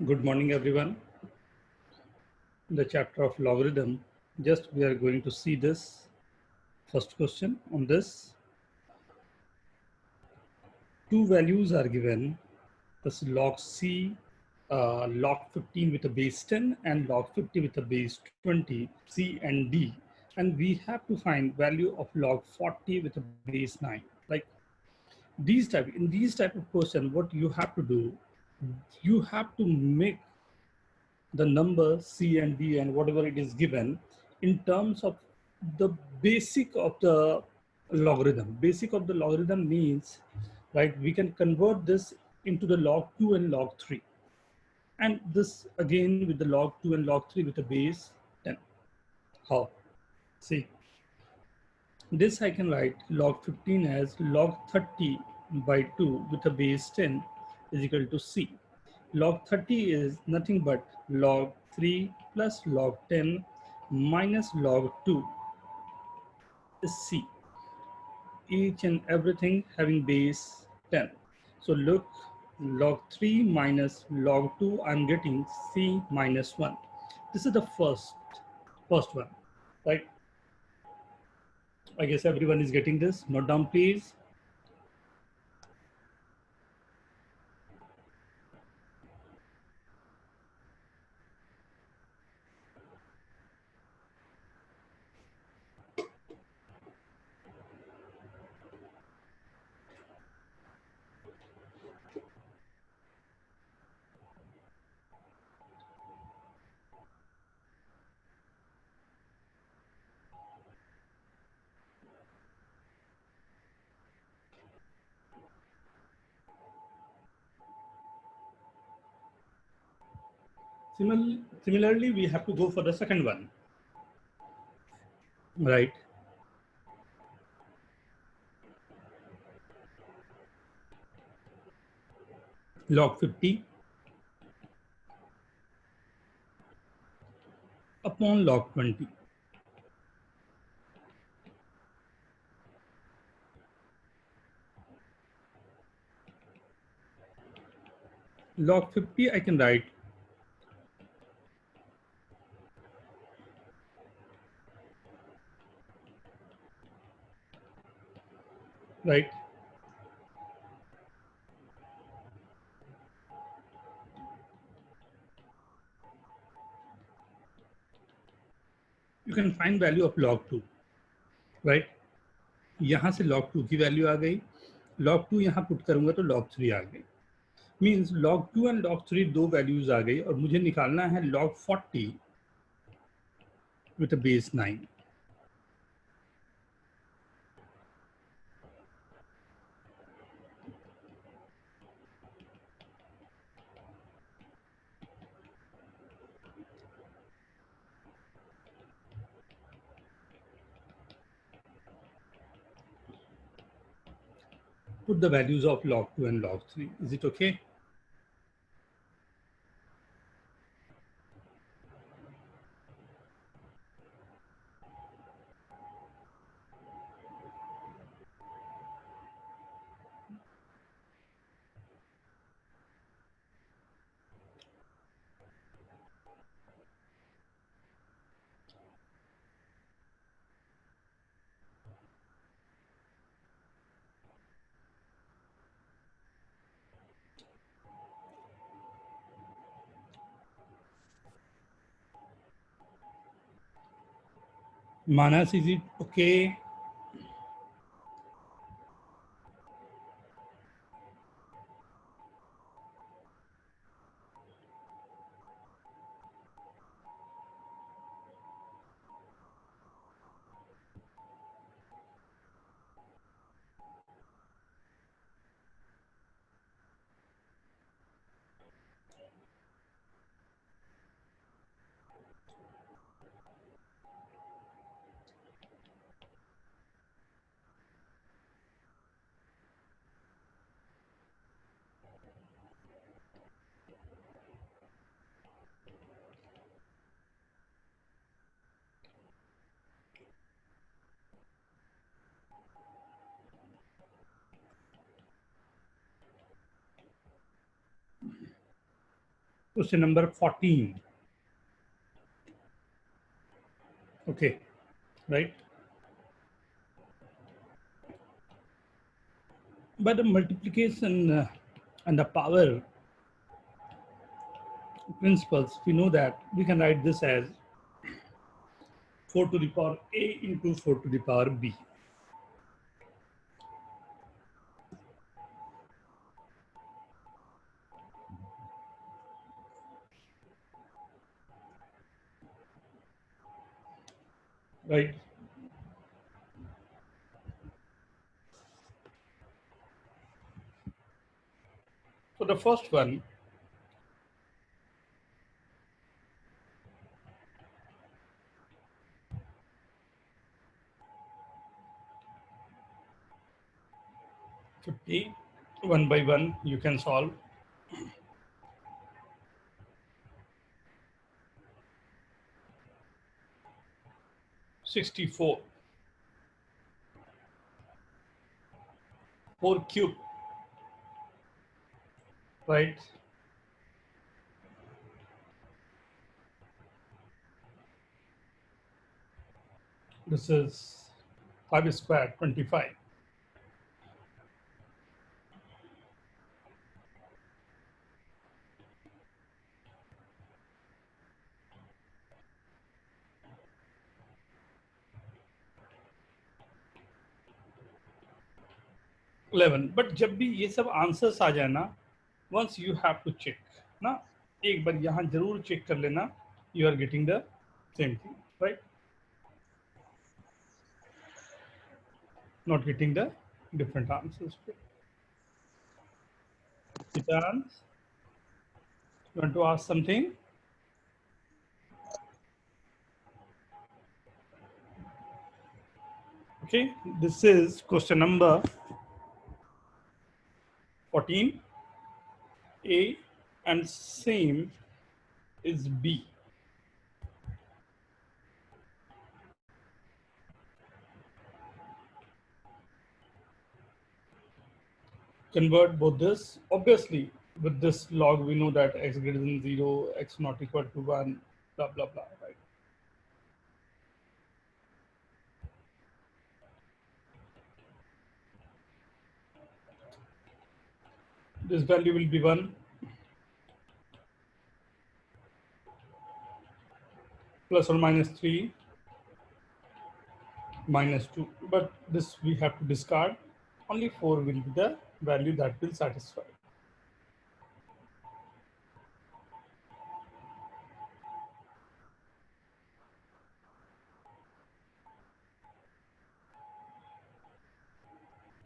Good morning, everyone. In the chapter of logarithm, just we are going to see this first question on this. Two values are given. This log C, log 15 with a base 10 and log 50 with a base 20, C and D. And we have to find value of log 40 with a base 9. Like in these type of question, what you have to do, you have to make the number C and D and whatever it is given in terms of the basic of the logarithm. Basic of the logarithm means, right, we can convert this into the log 2 and log 3. And this again with the log 2 and log 3 with a base 10. How? See, this I can write log 15 as log 30 by 2 with a base 10 is equal to C. Log 30 is nothing but log 3 plus log 10 minus log 2 is C. Each and everything having base 10. So look, log 3 minus log 2, I'm getting C minus 1. This is the first one, right? I guess everyone is getting this. Note down, please. Similarly, we have to go for the second one, right? Log 50 upon log 20. Log 50 I can write right. You can find value of log 2, right? यहाँ से log 2 की value आ गई, log 2 यहाँ put करूंगा तो log 3 आ गई. Means log 2 and log 3 दो वैल्यूज आ गई और मुझे निकालना है log 40 with a base 9. Put the values of log 2 and log 3. Is it okay? Manas, is it okay? Question number 14. Okay, right? By the multiplication and the power principles, we know that we can write this as 4 to the power a into 4 to the power b. Right? So the first one, fifty, one by one, you can solve. 64, 4 cube, right? This is 5 squared, 25. Eleven. But जब भी ये सब answers आ जाए ना, once you have to check ना, एक बार यहाँ जरूर चेक कर लेना, you are getting the same thing, right? Not getting the different answers. Chitans, you want to ask something? Okay, this is question number 14. A and same is B. Convert both this. Obviously, with this log, we know that x greater than 0, x not equal to 1, blah, blah, blah, right? This value will be 1 plus or minus 3 minus 2. But this we have to discard. Only 4 will be the value that will satisfy.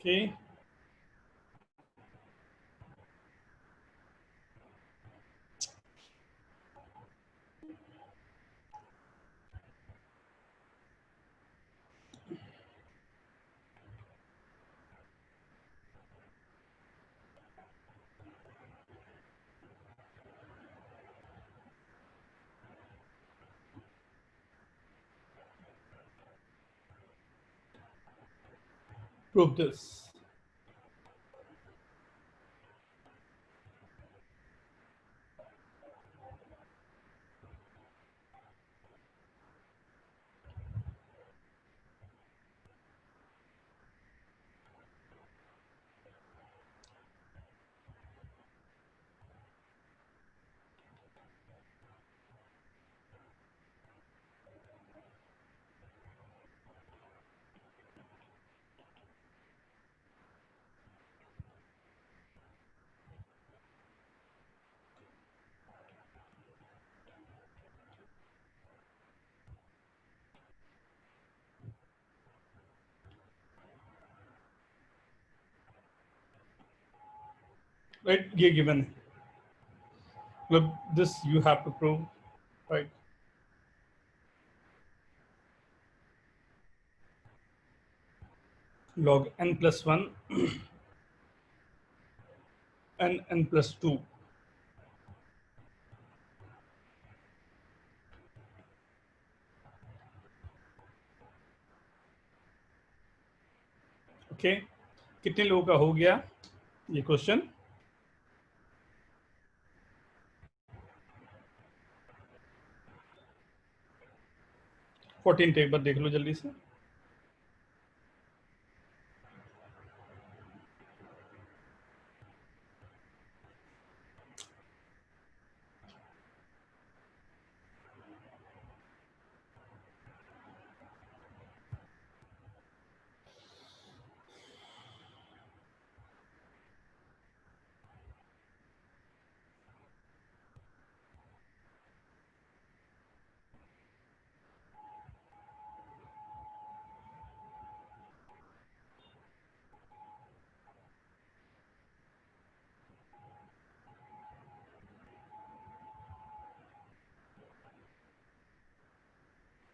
Okay. Prove this. Right, ये given है. Look, this you have to prove, right? Log n plus 1 and n plus 2. Okay, कितने लोगों का हो गया ये question? 14 एक बार देख लो जल्दी से।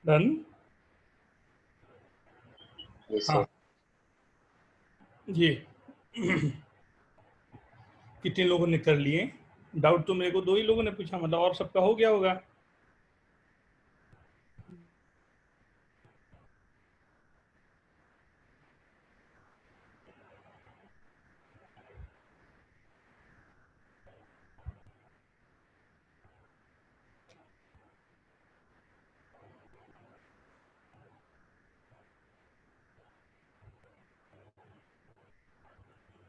डन। हाँ ये कितने लोगों ने कर लिए? डाउट तो मेरे को 2 ही लोगों ने पूछा, मतलब और सबका हो गया होगा।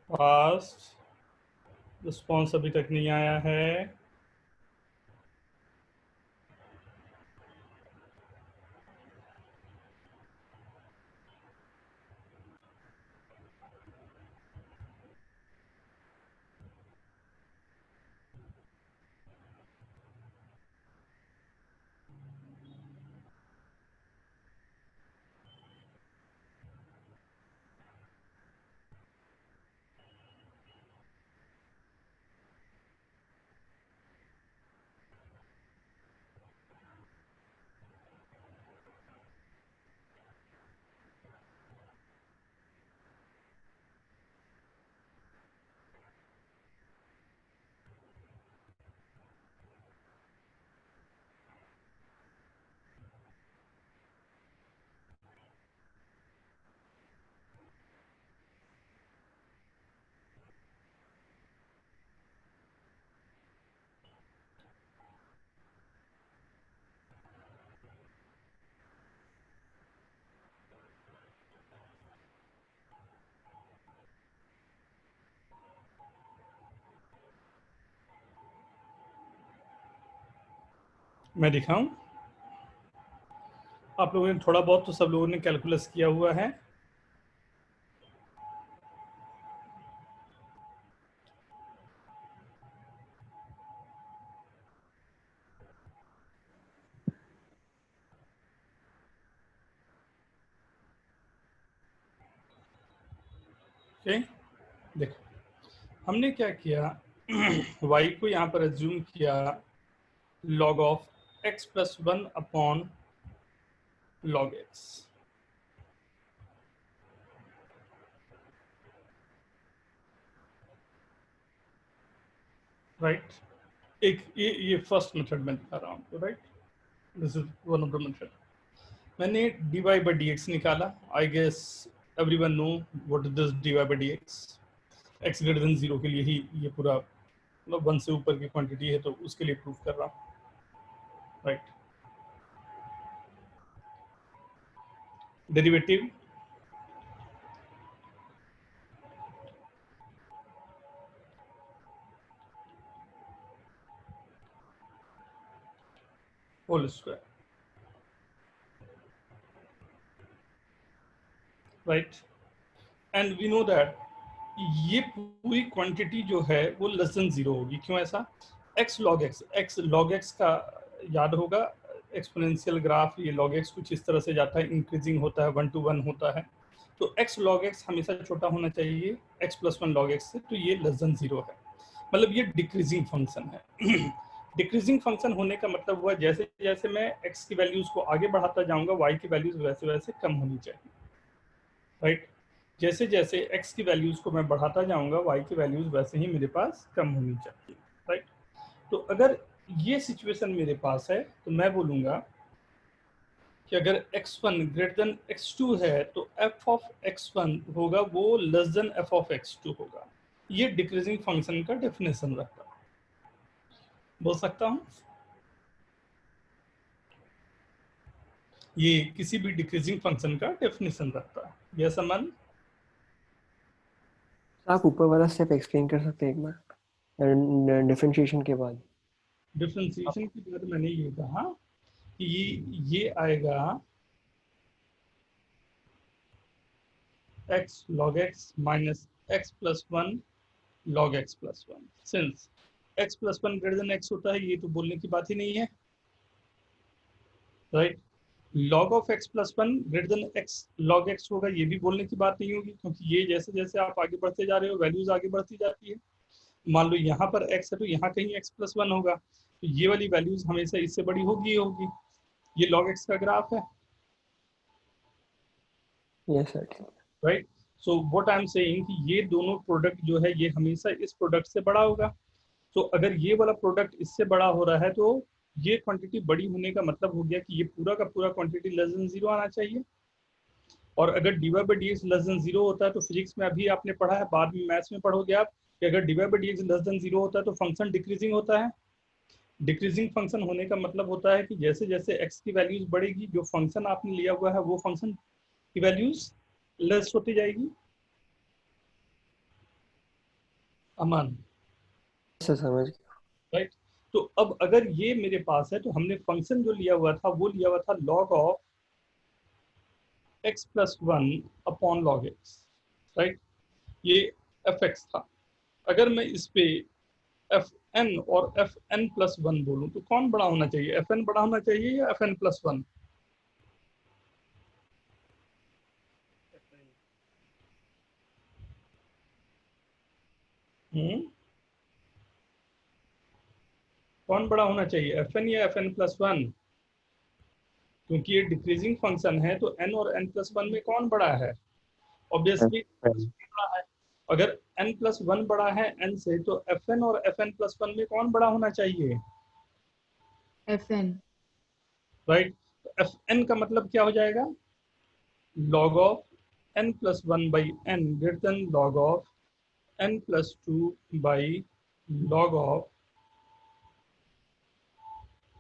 फास्ट रिस्पॉन्स अभी तक नहीं आया है। मैं दिखाऊं? आप लोगों ने थोड़ा बहुत तो सब लोगों ने कैलकुलस किया हुआ है। ओके, देखो हमने क्या किया, y को यहाँ पर एज्यूम किया log of x plus 1 upon log x, right. एक ये फर्स्ट मेथड मैं दिखा रहा हूँ, right. This is one of the method. मैंने dy बाई dx निकाला। I guess everyone know what is this dy by dx। x greater than 0 के लिए ही ये पूरा, मतलब 1 से ऊपर की क्वांटिटी है तो उसके लिए प्रूफ कर रहा हूँ, right. Derivative whole square, right. And we know that ये पूरी क्वांटिटी जो है वो लेस देन 0 होगी। क्यों ऐसा? x log x का याद होगा, एक्सपोनेंशियल ग्राफ, ये log x कुछ इस तरह से जाता है, इंक्रीजिंग होता है, 1 to 1 होता है। तो x log x हमेशा छोटा होना चाहिए x प्लस 1 log x से, तो ये लेस देन 0 है, मतलब ये डिक्रीजिंग फंक्शन है। डिक्रीजिंग फंक्शन होने का मतलब हुआ जैसे जैसे मैं x की वैल्यूज को आगे बढ़ाता जाऊंगा y की वैल्यूज वैसे वैसे कम होनी चाहिए, राइट। जैसे जैसे x की वैल्यूज को मैं बढ़ाता जाऊंगा y की वैल्यूज वैसे ही मेरे पास कम होनी चाहिए, राइट। तो अगर ये सिचुएशन मेरे पास है तो मैं बोलूंगा कि अगर x1 ग्रेटर देन x2 है तो f ऑफ x1 होगा वो less than f of x2 होगा। ये डिक्रीजिंग फंक्शन का डेफिनेशन रहता है। बोल सकता हूँ? ये किसी भी डिक्रीजिंग फंक्शन का डेफिनेशन रखता है। यस अमन? आप ऊपर वाला स्टेप एक्सप्लेन कर सकते हैं एक बार डिफरेंशिएशन के बाद? डिफरेंशिएशन की बात मैंने ये कहा कि ये आएगा x log x minus x plus 1 log x plus 1। Since x plus 1 greater than x होता है, ये तो बोलने की बात ही नहीं है, right. log of x plus 1 greater than x log x होगा, ये भी बोलने की बात नहीं होगी, क्योंकि ये जैसे जैसे आप आगे बढ़ते जा रहे हो वैल्यूज आगे बढ़ती जाती है। मान लो यहाँ पर x है तो यहाँ कहीं x plus 1 होगा, तो ये वाली वैल्यूज हमेशा इससे बड़ी होगी होगी। ये log x का ग्राफ है, yes sir. Right. So what I am saying कि ये दोनों प्रोडक्ट जो है ये हमेशा इस प्रोडक्ट से बड़ा होगा। तो अगर ये वाला प्रोडक्ट इससे बड़ा हो रहा है तो ये क्वांटिटी बड़ी होने का मतलब हो गया कि ये पूरा का पूरा क्वांटिटी लेस देन जीरो आना चाहिए। और अगर d y by d x less than zero होता है तो फिजिक्स में अभी आपने पढ़ा है, बाद में मैथ्स में पढ़ोगे आप कि अगर d y by d x less than zero होता है तो फंक्शन डिक्रीजिंग होता है। डिक्रीजिंग फंक्शन होने का मतलब होता है कि जैसे जैसे एक्स की वैल्यूज बढ़ेगी, जो फंक्शन आपने लिया हुआ है वो फंक्शन की वैल्यूज लेस होती जाएगी। अमन? सर समझ गया। राइट। तो अब अगर ये मेरे पास है तो हमने फंक्शन जो लिया हुआ था वो लिया हुआ था log of x plus 1 upon log x, right. ये एफ एक्स था। अगर मैं इस पे एफ एन और एफ एन प्लस वन बोलूँ तो कौन बड़ा होना चाहिए, एफ एन बड़ा होना चाहिए या एफ एन प्लस वन? कौन बड़ा होना चाहिए, एफ एन या एफ एन प्लस वन? क्योंकि ये डिक्रीजिंग फंक्शन है तो एन और एन प्लस वन में कौन बड़ा है? ऑब्वियसली बड़ा है। अगर n प्लस वन बड़ा है n से तो एफ एन और एफ एन प्लस वन में कौन बड़ा होना चाहिए? F n. Right. F n का मतलब क्या हो जाएगा, log of n plus one by n greater than log of n plus two by log of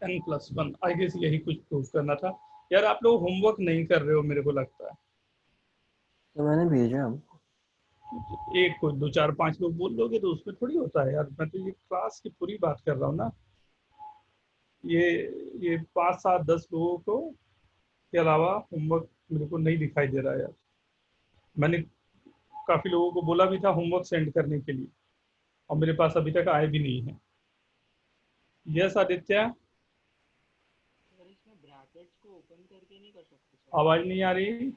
n plus one. I guess यही कुछ प्रूव करना था। यार आप लोग होमवर्क नहीं कर रहे हो मेरे को लगता है। तो मैंने भेजा हमको। एक कोई दो चार पांच लोग बोल दोगे तो उसमें थोड़ी होता है यार, मैं तो ये क्लास की पूरी बात कर रहा हूँ ना। ये ये 5 7 10 लोगों को के अलावा होमवर्क मेरे को नहीं दिखाई दे रहा है यार। मैंने काफी लोगों को बोला भी था होमवर्क सेंड करने के लिए और मेरे पास अभी तक आए भी नहीं है। यस आदित्य? सर इसमें ब्रैकेट्स को ओपन करके नहीं कर सकते सर? आवाज नहीं आ रही।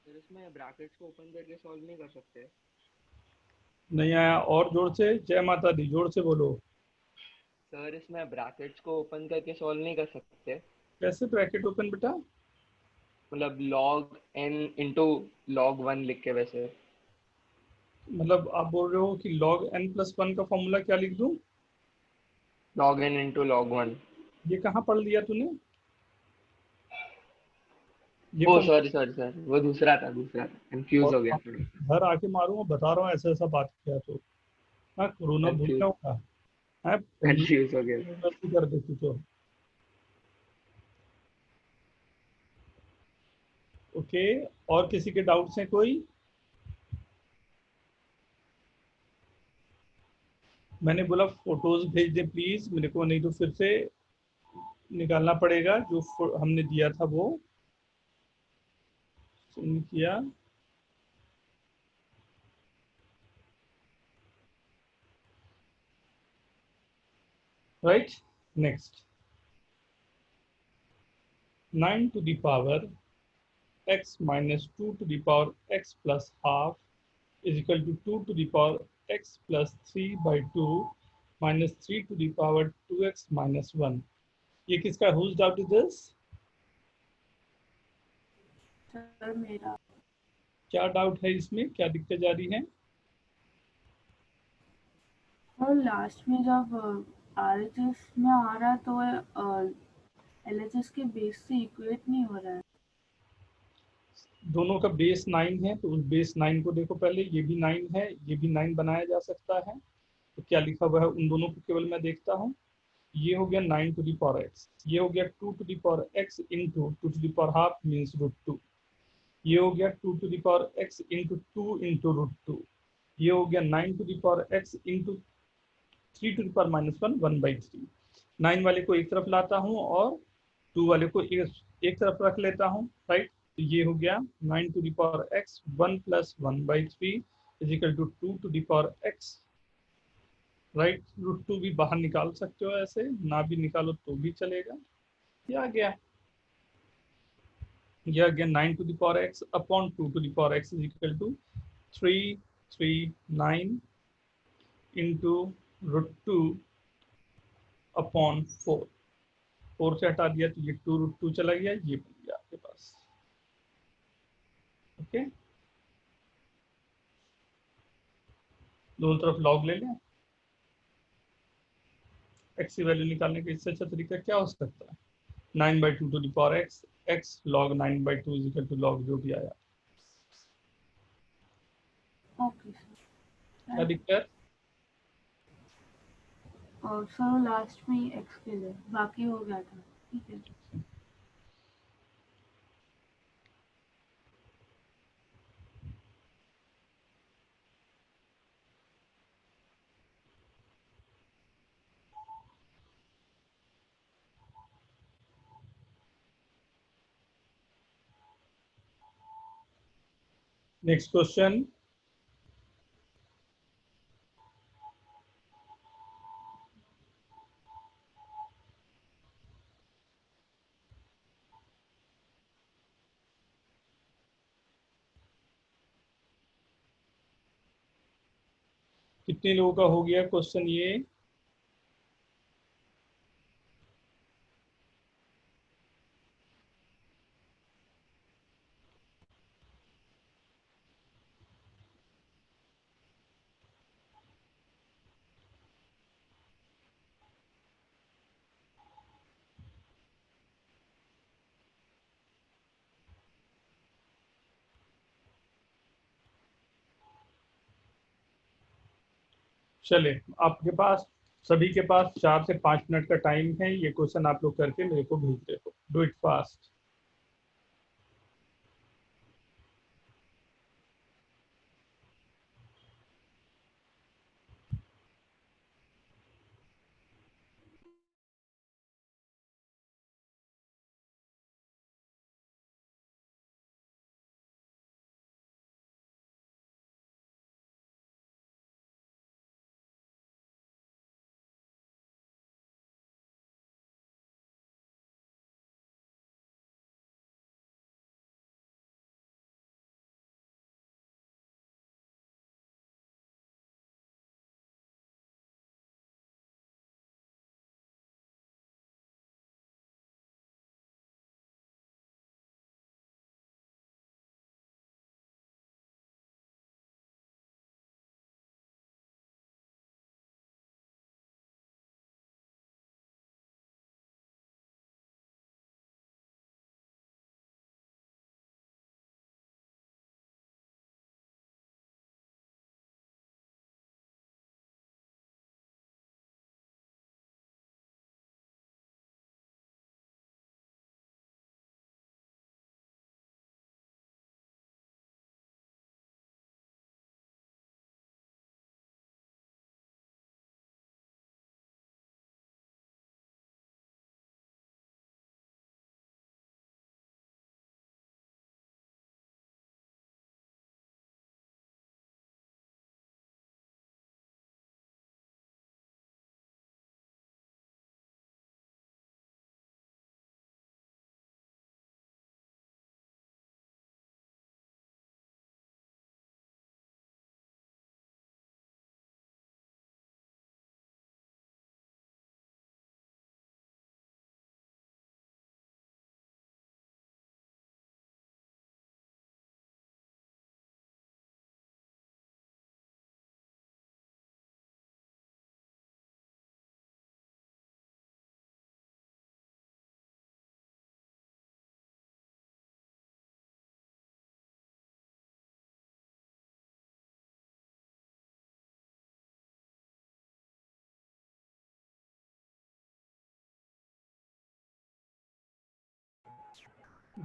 सर इसमें ब्रैकेट्स को ओपन करके सॉल्व नहीं कर सकते? नहीं आया, और जोर से, जय माता दी, जोर से बोलो। सर इसमें ब्रैकेट्स को ओपन करके सॉल्व नहीं कर सकते? कैसे ब्रैकेट ओपन बेटा? मतलब log n इंटू log 1 लिख के वैसे। मतलब आप बोल रहे हो कि log n प्लस वन का फॉर्मूला क्या लिख दूं? log n into log 1। ये कहाँ पढ़ लिया तूने? ये ओ फॉर्मूला सॉरी सॉरी सर, वो दूसरा था कंफ्यूज हो गया थोड़ा। घर आके मारूंगा, बता रहा हूँ ऐसा ऐसा बात किया तो। हाँ, कोरोना भूल कंफ्यूज जाऊंगा। हाँ, कंफ्यूज हो गया। गलती कर देती तो। ओके, और किसी के डाउट्स हैं कोई? मैंने बोला फोटोज भेज दे प्लीज मेरे को, नहीं तो फिर से निकालना पड़ेगा जो हमने दिया था वो। सुन किया? Right. Next, 9 to the power x minus 2 to the power x plus half is equal to 2 to the power x plus 3 by 2 minus 3 to the power 2x minus 1। ये किसका, whose doubt is this? Sir मेरा। क्या doubt है इसमें, क्या दिक्कत जा रही है? और लास्ट में जब RHS में आ रहा है तो LHS के बेस से इक्वेट नहीं हो रहा है। दोनों का बेस 9 है तो उस बेस 9 को देखो पहले, ये भी 9 है, ये भी 9 बनाया जा सकता है। तो क्या लिखा हुआ है उन दोनों को केवल मैं देखता हूँ। ये हो गया 9 टू द पावर x, ये हो गया 2 to the power x into 2 to the power half means √2, ये हो गया 2 to the power x into 2 into √2, ये हो गया 9 to the power x into 3 to the power -1 1/3। 9 वाले को एक तरफ लाता हूँ और 2 वाले को एक तरफ रख लेता हूँ, राइट। तो ये हो गया 9 to the power x 1 plus 1/3 is equal to 2 to the power x, right. √2 भी बाहर निकाल सकते हो, ऐसे ना भी निकालो तो भी चलेगा। ये आ गया, ये आ गया 9 to the power x upon 2 to the power x is equal to 339 into √2 upon 4, 4 से हटा दिया तो ये 2 √2 चला गया, ये बन गया आपके पास। ओके, दोनों तरफ लॉग ले लें। x की वैल्यू निकालने का इससे अच्छा तरीका क्या हो सकता है? 9/2 to the power x, x log 9/2 is equal to log जो भी आया। ओके क्या सर। दिक्कत? और सर लास्ट में ही एक्स के लिए बाकी हो गया था, ठीक है। नेक्स्ट क्वेश्चन, कितने लोगों का हो गया क्वेश्चन ये? चले, आपके पास सभी के पास 4 से 5 मिनट का टाइम है, ये क्वेश्चन आप लोग करके मेरे को भेज दे, do it fast.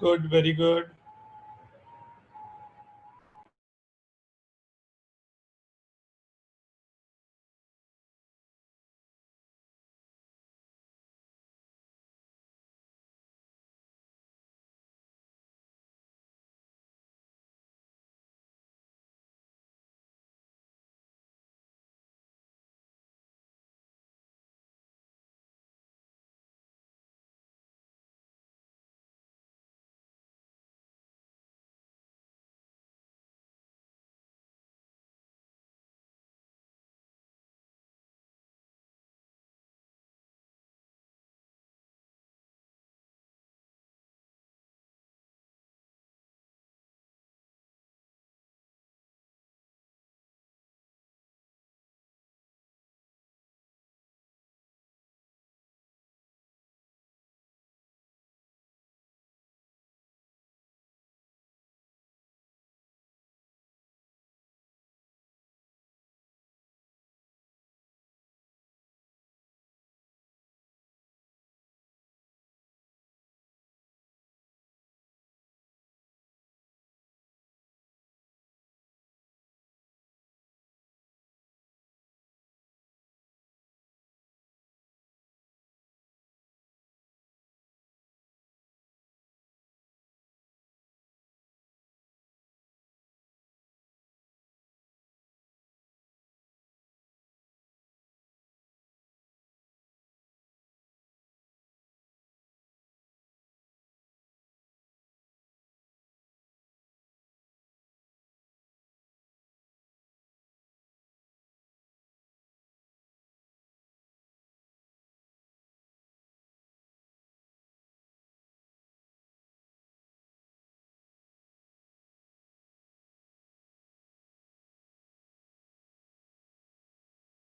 Good, very good.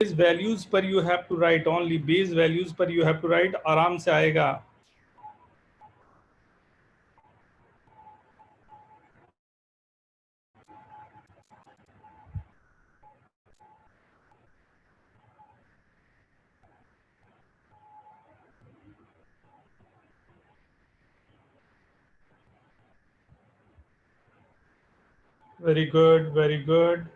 Base values पर you have to write only base values पर you have to write, आराम से आएगा. Very good, very good.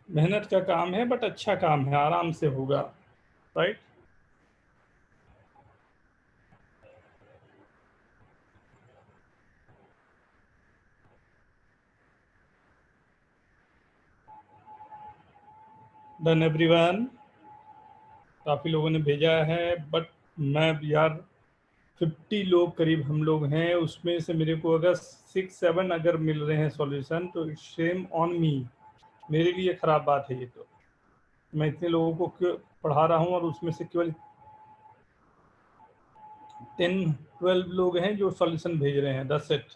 मेहनत का काम है बट अच्छा काम है, आराम से होगा, राइट? Done everyone. काफी लोगों ने भेजा है बट मैं यार 50 लोग करीब हम लोग हैं, उसमें से मेरे को अगर 6-7 अगर मिल रहे हैं सॉल्यूशन तो शेम ऑन मी, मेरे लिए खराब बात है ये. तो मैं इतने लोगों को क्यों पढ़ा रहा हूँ और उसमें से केवल 10-12 लोग हैं जो सॉल्यूशन भेज रहे हैं, that's it.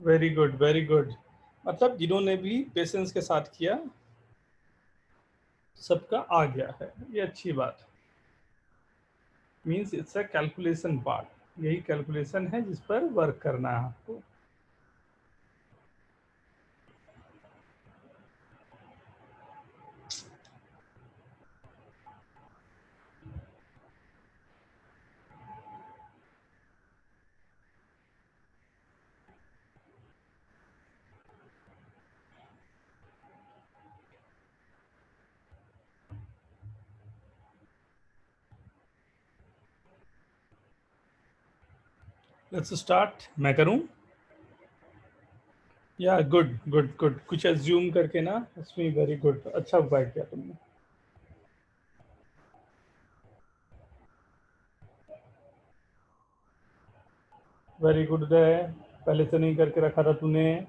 Very good, very good. मतलब जिन्होंने भी पेशेंस के साथ किया सबका आ गया है, ये अच्छी बात है. Means it's a calculation part, यही कैलकुलेशन है जिस पर वर्क करना है आपको. Let's start. मैं करूं? या गुड गुड गुड, कुछ एज्यूम करके ना, इसमें वेरी गुड, अच्छा उपाय किया तुमने। वेरी गुड उदय, पहले से नहीं करके रखा था तूने।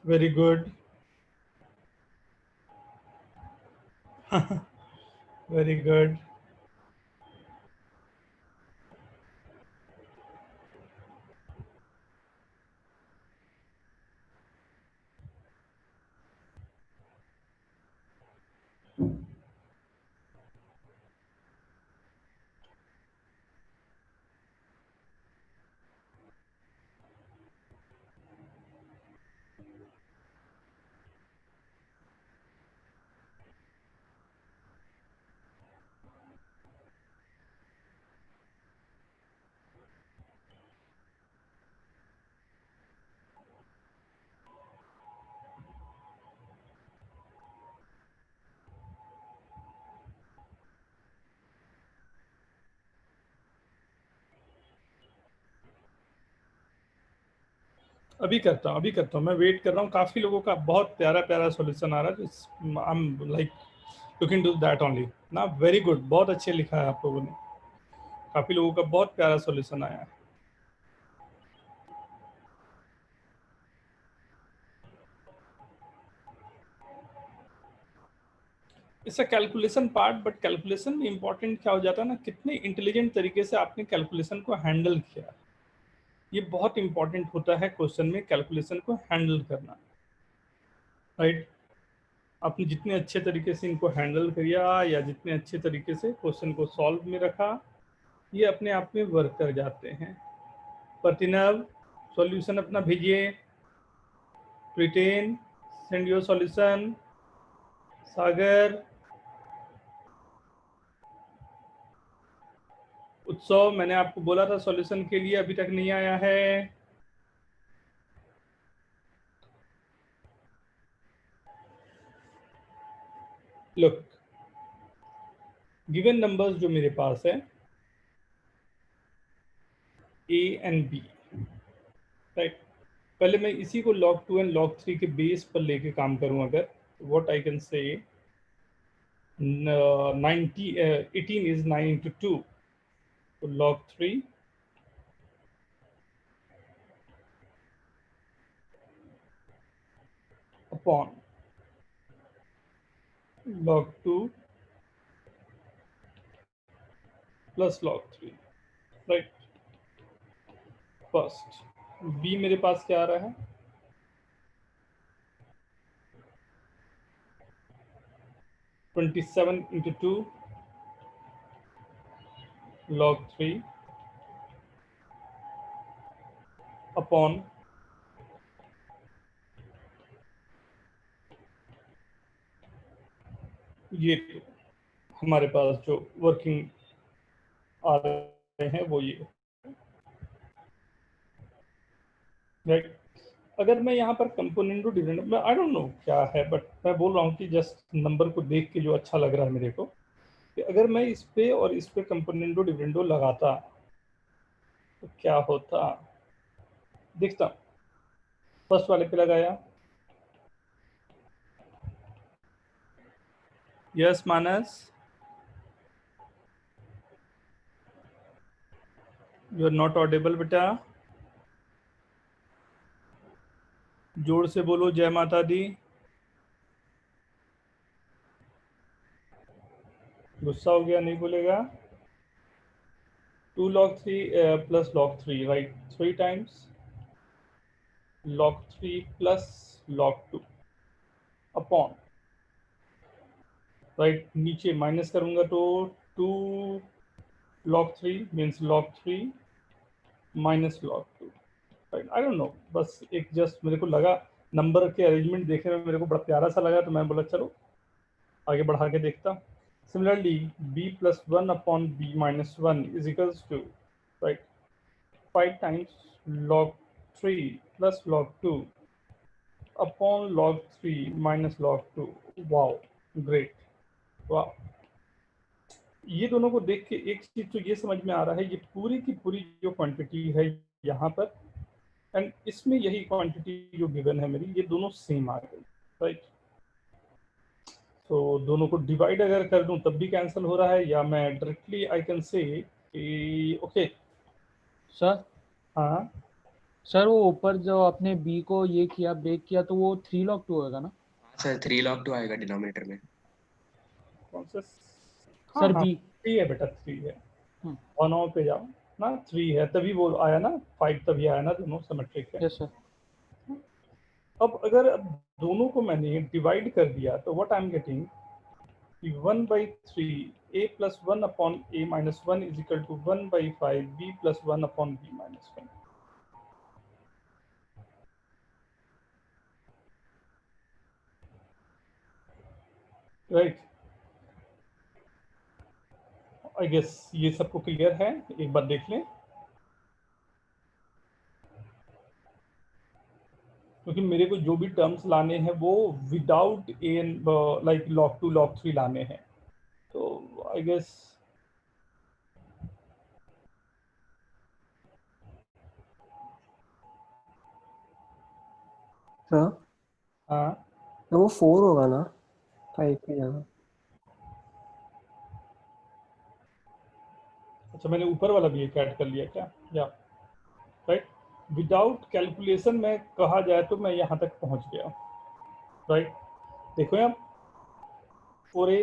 Very good, very good. अभी करता हूँ, अभी करता हूँ, मैं वेट कर रहा हूँ। काफी लोगों का बहुत प्यारा प्यारा सॉल्यूशन आ रहा है। I am like looking to that only ना। वेरी गुड, बहुत अच्छे लिखा है आप लोगों ने। काफी लोगों का बहुत प्यारा सॉल्यूशन आया है। इसका कैलकुलेशन पार्ट, बट कैलकुलेशन में इंपॉर्टेंट क्या हो जाता है ना, कितने इंटेलिजेंट तरीके से आपने कैलकुलेशन को हैंडल किया। ये बहुत इंपॉर्टेंट होता है क्वेश्चन में, कैलकुलेशन को हैंडल करना, राइट। आपने जितने अच्छे तरीके से इनको हैंडल किया या जितने अच्छे तरीके से क्वेश्चन को सॉल्व में रखा, ये अपने आप में वर्क कर जाते हैं। प्रतिनव, सॉल्यूशन अपना भेजिए। Priten, send your solution. Sagar, Utsav, मैंने आपको बोला था सॉल्यूशन के लिए, अभी तक नहीं आया है। लुक, गिवन नंबर्स जो मेरे पास है ए एंड बी, राइट। पहले मैं इसी को log 2 एंड log 3 के बेस पर लेके काम करूं अगर, what I can say 18 is 9 into 2, तो log 3 upon log 2 plus log 3, right. First b मेरे पास क्या आ रहा है, 27 into 2 log 3 upon ये हमारे पास जो वर्किंग आ रहे हैं वो ये, राइट। अगर मैं यहाँ पर component dividend, I don't know क्या है, बट मैं बोल रहा हूँ कि जस्ट नंबर को देख के जो अच्छा लग रहा है मेरे को, कि अगर मैं इस पे और इस पे कंपोनेंटो डिविडेंडो लगाता तो क्या होता। देखता हूँ, फर्स्ट वाले पे लगाया। Yes Manas, you are not audible बेटा, जोर से बोलो जय माता दी। गुस्सा हो गया, नहीं बोलेगा। 2 log 3 plus log 3, right? 3 times log 3 plus log 2 upon, right, नीचे माइनस करूंगा तो 2 log 3 means log 3 minus log 2, right. I don't know, बस एक जस्ट मेरे को लगा, नंबर के अरेंजमेंट देखने में मेरे को बड़ा प्यारा सा लगा, तो मैं बोला चलो आगे बढ़ा के देखता। Similarly b plus 1 upon b minus 1 is equals to, right, 5 times log 3 plus log 2 upon log 3 minus log 2. Wow, great, wow। ये दोनों को देख के एक चीज तो ये समझ में आ रहा है, ये पूरी की पूरी जो क्वांटिटी है यहाँ पर, एंड इसमें यही क्वांटिटी जो गिवन है मेरी, ये दोनों सेम आ गई, राइट। तो दोनों को डिवाइड अगर कर दूं तब भी कैंसिल हो रहा है, या मैं डायरेक्टली आई कैन से कि ओके। सर हाँ सर वो ऊपर जो आपने b को ये किया ब्रेक किया तो वो 3 log 2 होगा ना सर 3 log 2 आएगा डिनोमिनेटर में। कौन सा? सर हाँ, b 3 है बेटा, 3 है। हम्म। और 9 पे जाओ ना, 3 है, तभी वो आया ना, 5 तभी आया ना, दोनों सिमेट्रिक है। यस सर अब अगर अब दोनों को मैंने डिवाइड कर दिया तो what I am getting, 1/3 a plus 1 upon a minus 1 is equal to 1/5 b plus 1 upon b minus 1, right. I guess ये सबको क्लियर है, एक बार देख लें, क्योंकि मेरे को जो भी टर्म्स लाने हैं वो विदाउट ए लाइक log 2 log 3 लाने हैं, तो आई गेस सर हाँ। तो वो 4 होगा ना 5 की जगह। अच्छा, मैंने ऊपर वाला भी एक ऐड कर लिया क्या, या राइट। विदाउट कैलकुलेशन में कहा जाए तो मैं यहाँ तक पहुँच गया, राइट। देखो यहाँ 4a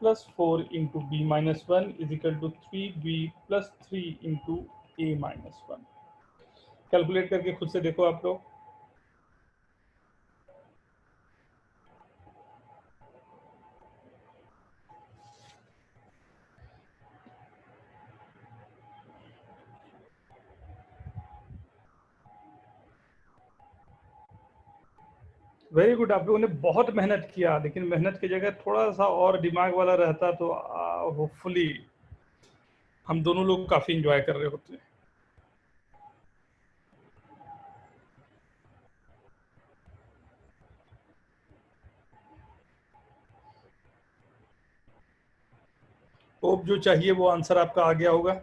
plus 4 into b minus 1 is equal to 3b plus 3 into a minus 1। Calculate करके खुद से देखो आप लोग। वेरी गुड, आप लोगों ने बहुत मेहनत किया, लेकिन मेहनत की जगह थोड़ा सा और दिमाग वाला रहता तो होपफुली हम दोनों लोग काफी एंजॉय कर रहे होते। होप जो चाहिए वो आंसर आपका आ गया होगा।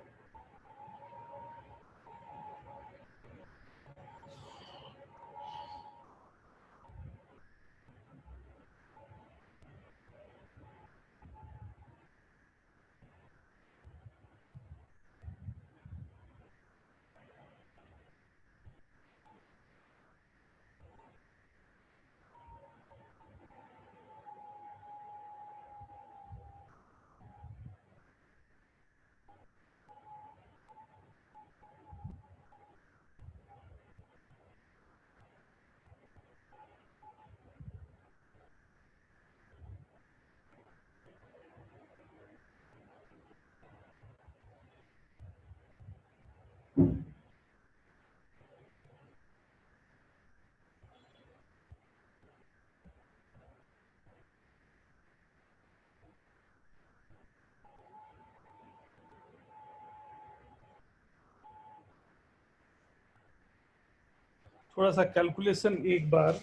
थोड़ा सा कैलकुलेशन एक बार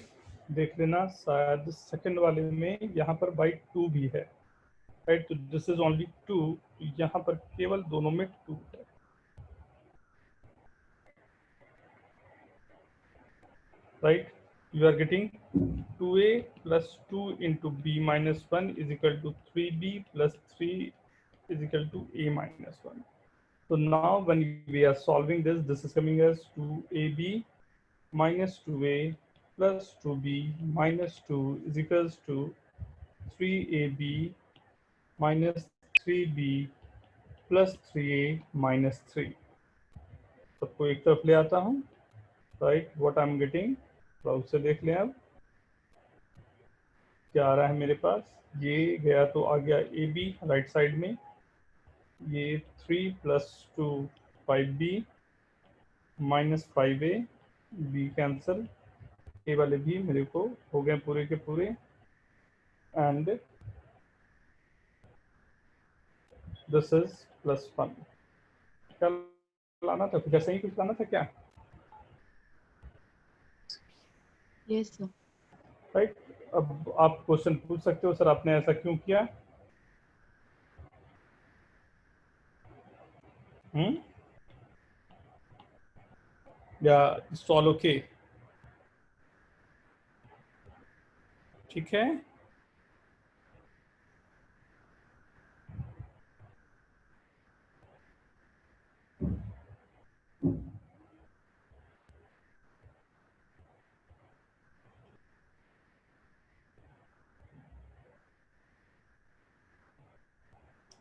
देख लेना, शायद सेकंड वाले में यहाँ पर बाई 2 भी है, राइट। तो दिस इज ओनली 2, यहाँ पर केवल दोनों में 2 है, right. You are getting 2a plus 2 into b minus 1 is equal to 3b plus 3 is equal to a minus 1. So now when we are solving this, this is coming as 2ab minus 2a plus 2b minus 2 is equals to 3ab minus 3b plus 3a minus 3। सबको एक तरफ ले आता हूँ, right. What I am getting, थोड़ा उससे देख लें अब क्या आ रहा है मेरे पास। ये गया तो आ गया ए बी राइट साइड में, ये 3 plus 2 5b minus 5a, B cancel, A वाले भी मेरे को हो गए पूरे के पूरे, एंड दिस इज प्लस 1। क्या लाना था, कुछ ऐसा ही कुछ लाना था क्या, यस सर। राइट। अब आप क्वेश्चन पूछ सकते हो, सर आपने ऐसा क्यों किया। या सॉल्व ओके, ठीक है।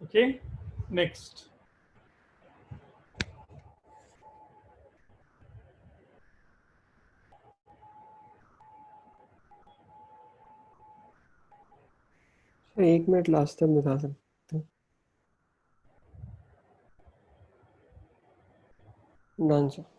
Okay, next. Sir 1 minute last time दिखा सकते हैं। Done sir.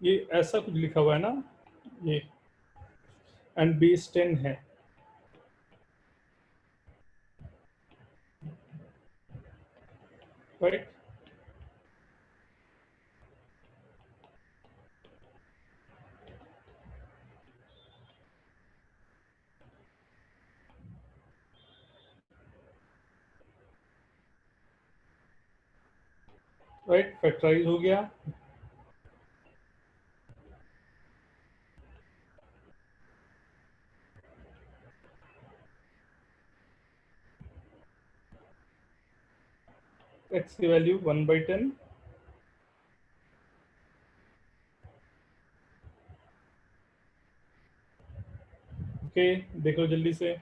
ये ऐसा कुछ लिखा हुआ है ना, ये एंड बेस 10 है, राइट। राइट, फैक्टराइज हो गया। एक्स की वैल्यू 1/10, ओके। देख लो जल्दी से,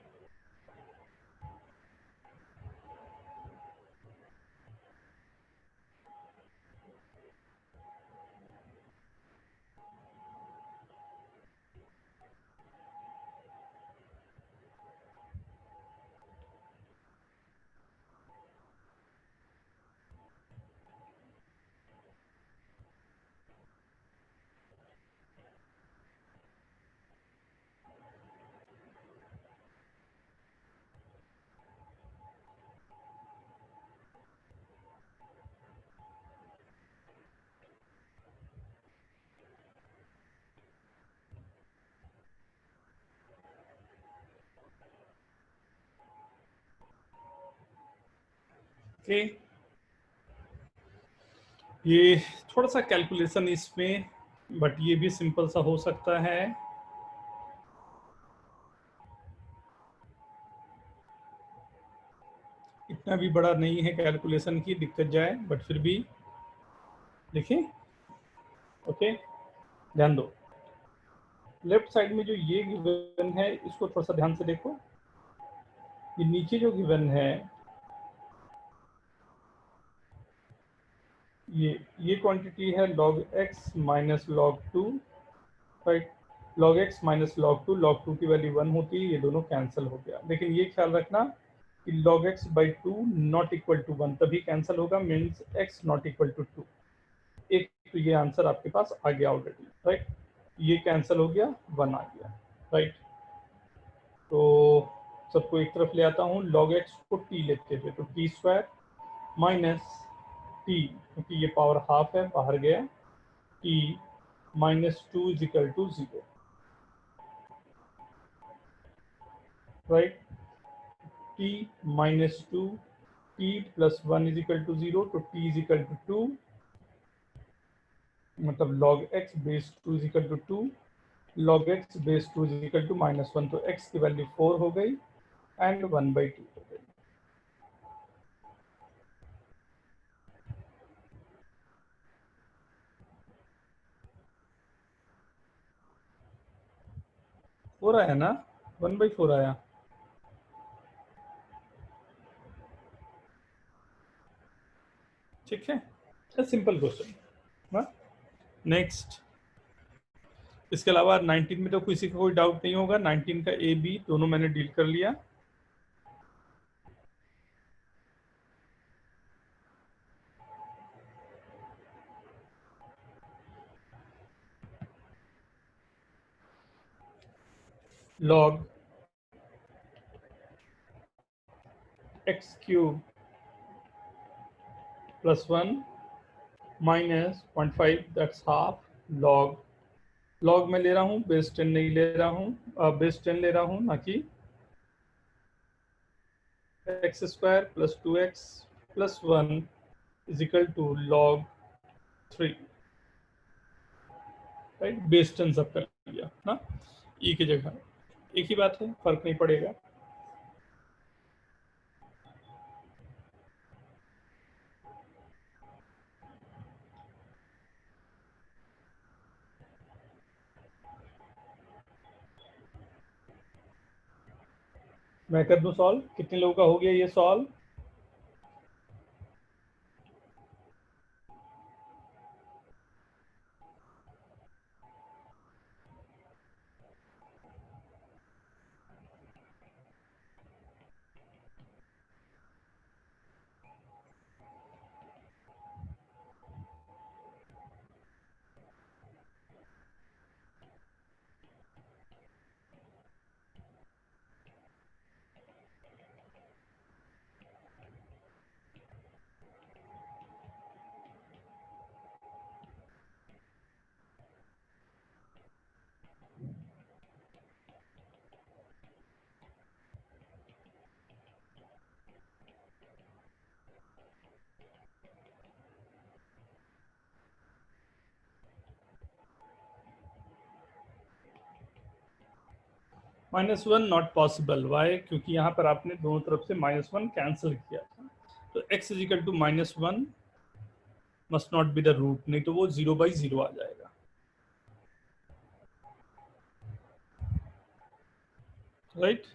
ओके। ये थोड़ा सा कैलकुलेशन इसमें, बट ये भी सिंपल सा हो सकता है। इतना भी बड़ा नहीं है कैलकुलेशन की दिक्कत जाए, बट फिर भी देखें। ओके, ध्यान दो, लेफ्ट साइड में जो ये गिवन है इसको थोड़ा सा ध्यान से देखो। ये नीचे जो गिवन है, ये क्वांटिटी है log x minus log 2, right. log x minus log 2 की वैल्यू 1 होती है, ये दोनों कैंसिल हो गया। लेकिन ये ख्याल रखना कि log x by 2 not equal to 1 तभी कैंसिल होगा, means x not equal to 2। एक तो ये आंसर आपके पास आ गया ऑलरेडी, राइट। ये कैंसिल हो गया, 1 आ गया, राइट। तो सबको एक तरफ ले आता हूँ, log x को t लेते थे तो t स्क्वायर माइनस t, क्योंकि ये पावर हाफ है बाहर गया, t minus 2 is equal to 0। Right, t minus 2, t plus 1 is equal to 0, तो t is equal to 2, मतलब log x base 2 is equal to 2, log x base 2 is equal to -1, तो x की value 4 हो गई and 1/2 हो गई। हो रहा है ना, 1/4 आया। ठीक है, सिंपल क्वेश्चन। नेक्स्ट, इसके अलावा 19 में तो किसी का कोई डाउट नहीं होगा। 19 का ए बी दोनों मैंने डील कर लिया। log x cube plus 1 minus 0.5 that's half log में ले रहा हूँ, बेस 10 नहीं ले रहा हूँ, बेस 10 ले रहा हूँ, ना कि x square plus 2x plus 1 is equal to log 3, right. Base 10 सब कर लिया ना, ई की जगह एक ही बात है, फर्क नहीं पड़ेगा। मैं कर दूं सॉल्व, कितने लोगों का हो गया ये सॉल्व? -1 not possible, Y? क्योंकि यहाँ पर आपने दोनों तरफ से -1 कैंसिल किया था, तो x is equal to -1 must not be the root, नहीं तो वो 0/0 आ जाएगा, राइट।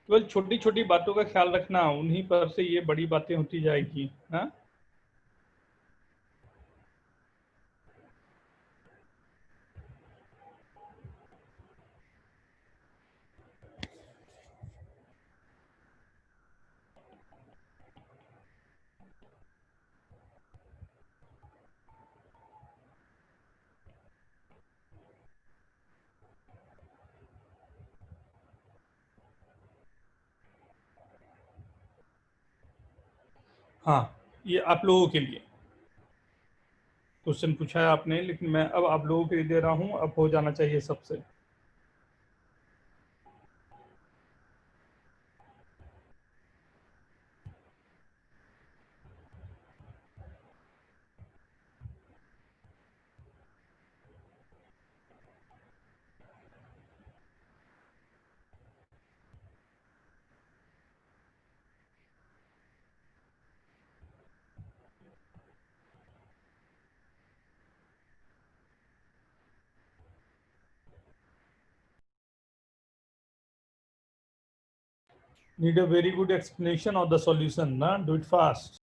केवल छोटी छोटी बातों का ख्याल रखना, उन्हीं पर से ये बड़ी बातें होती जाएगी। हाँ, हाँ, ये आप लोगों के लिए क्वेश्चन पूछा है आपने, लेकिन मैं अब आप लोगों के लिए दे रहा हूँ, अब हो जाना चाहिए सबसे। Need a very good explanation of the solution, na? Do it fast.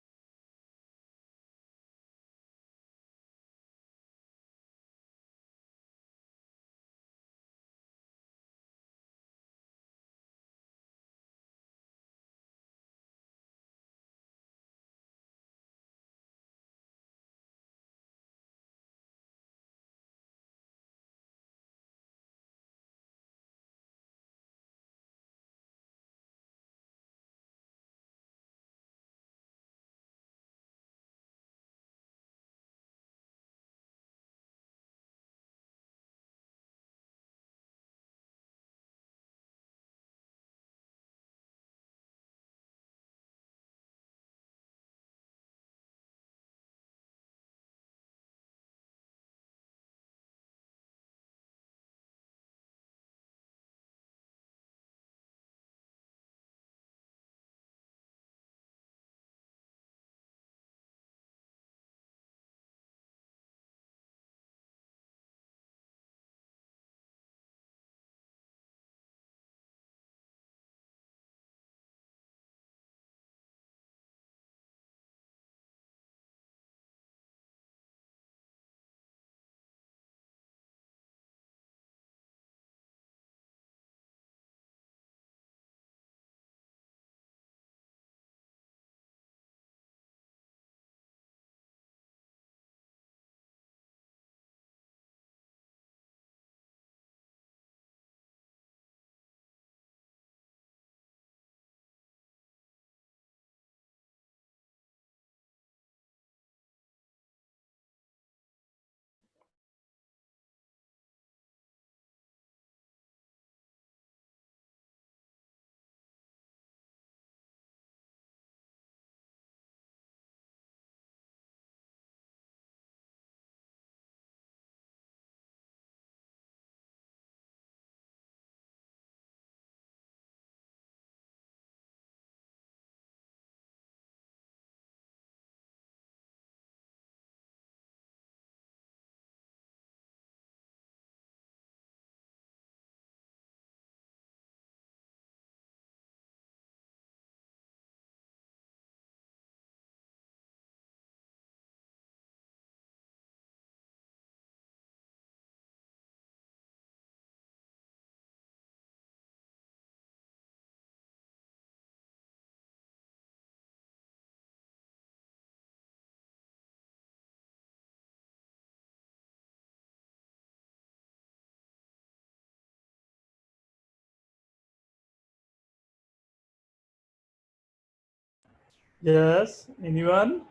Yes, anyone?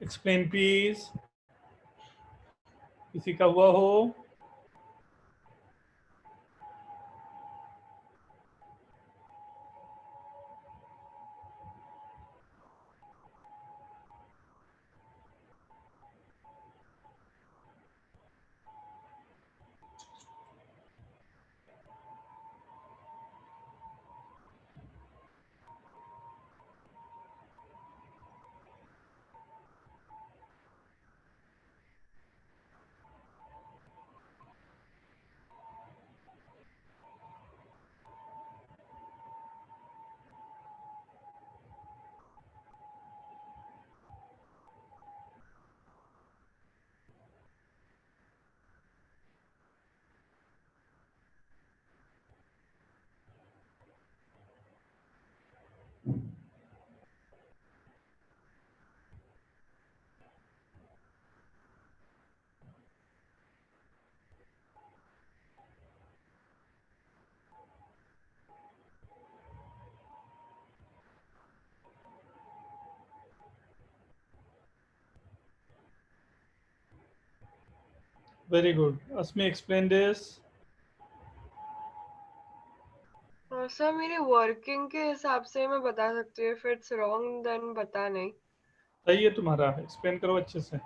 Explain please. किसी का हुआ हो? Very good. Asmi, explain this. Sir मेरी वर्किंग के हिसाब से मैं बता सकती हूँ, इफ इट्स रॉन्ग देन बता नहीं। सही है तुम्हारा, एक्सप्लेन करो अच्छे से।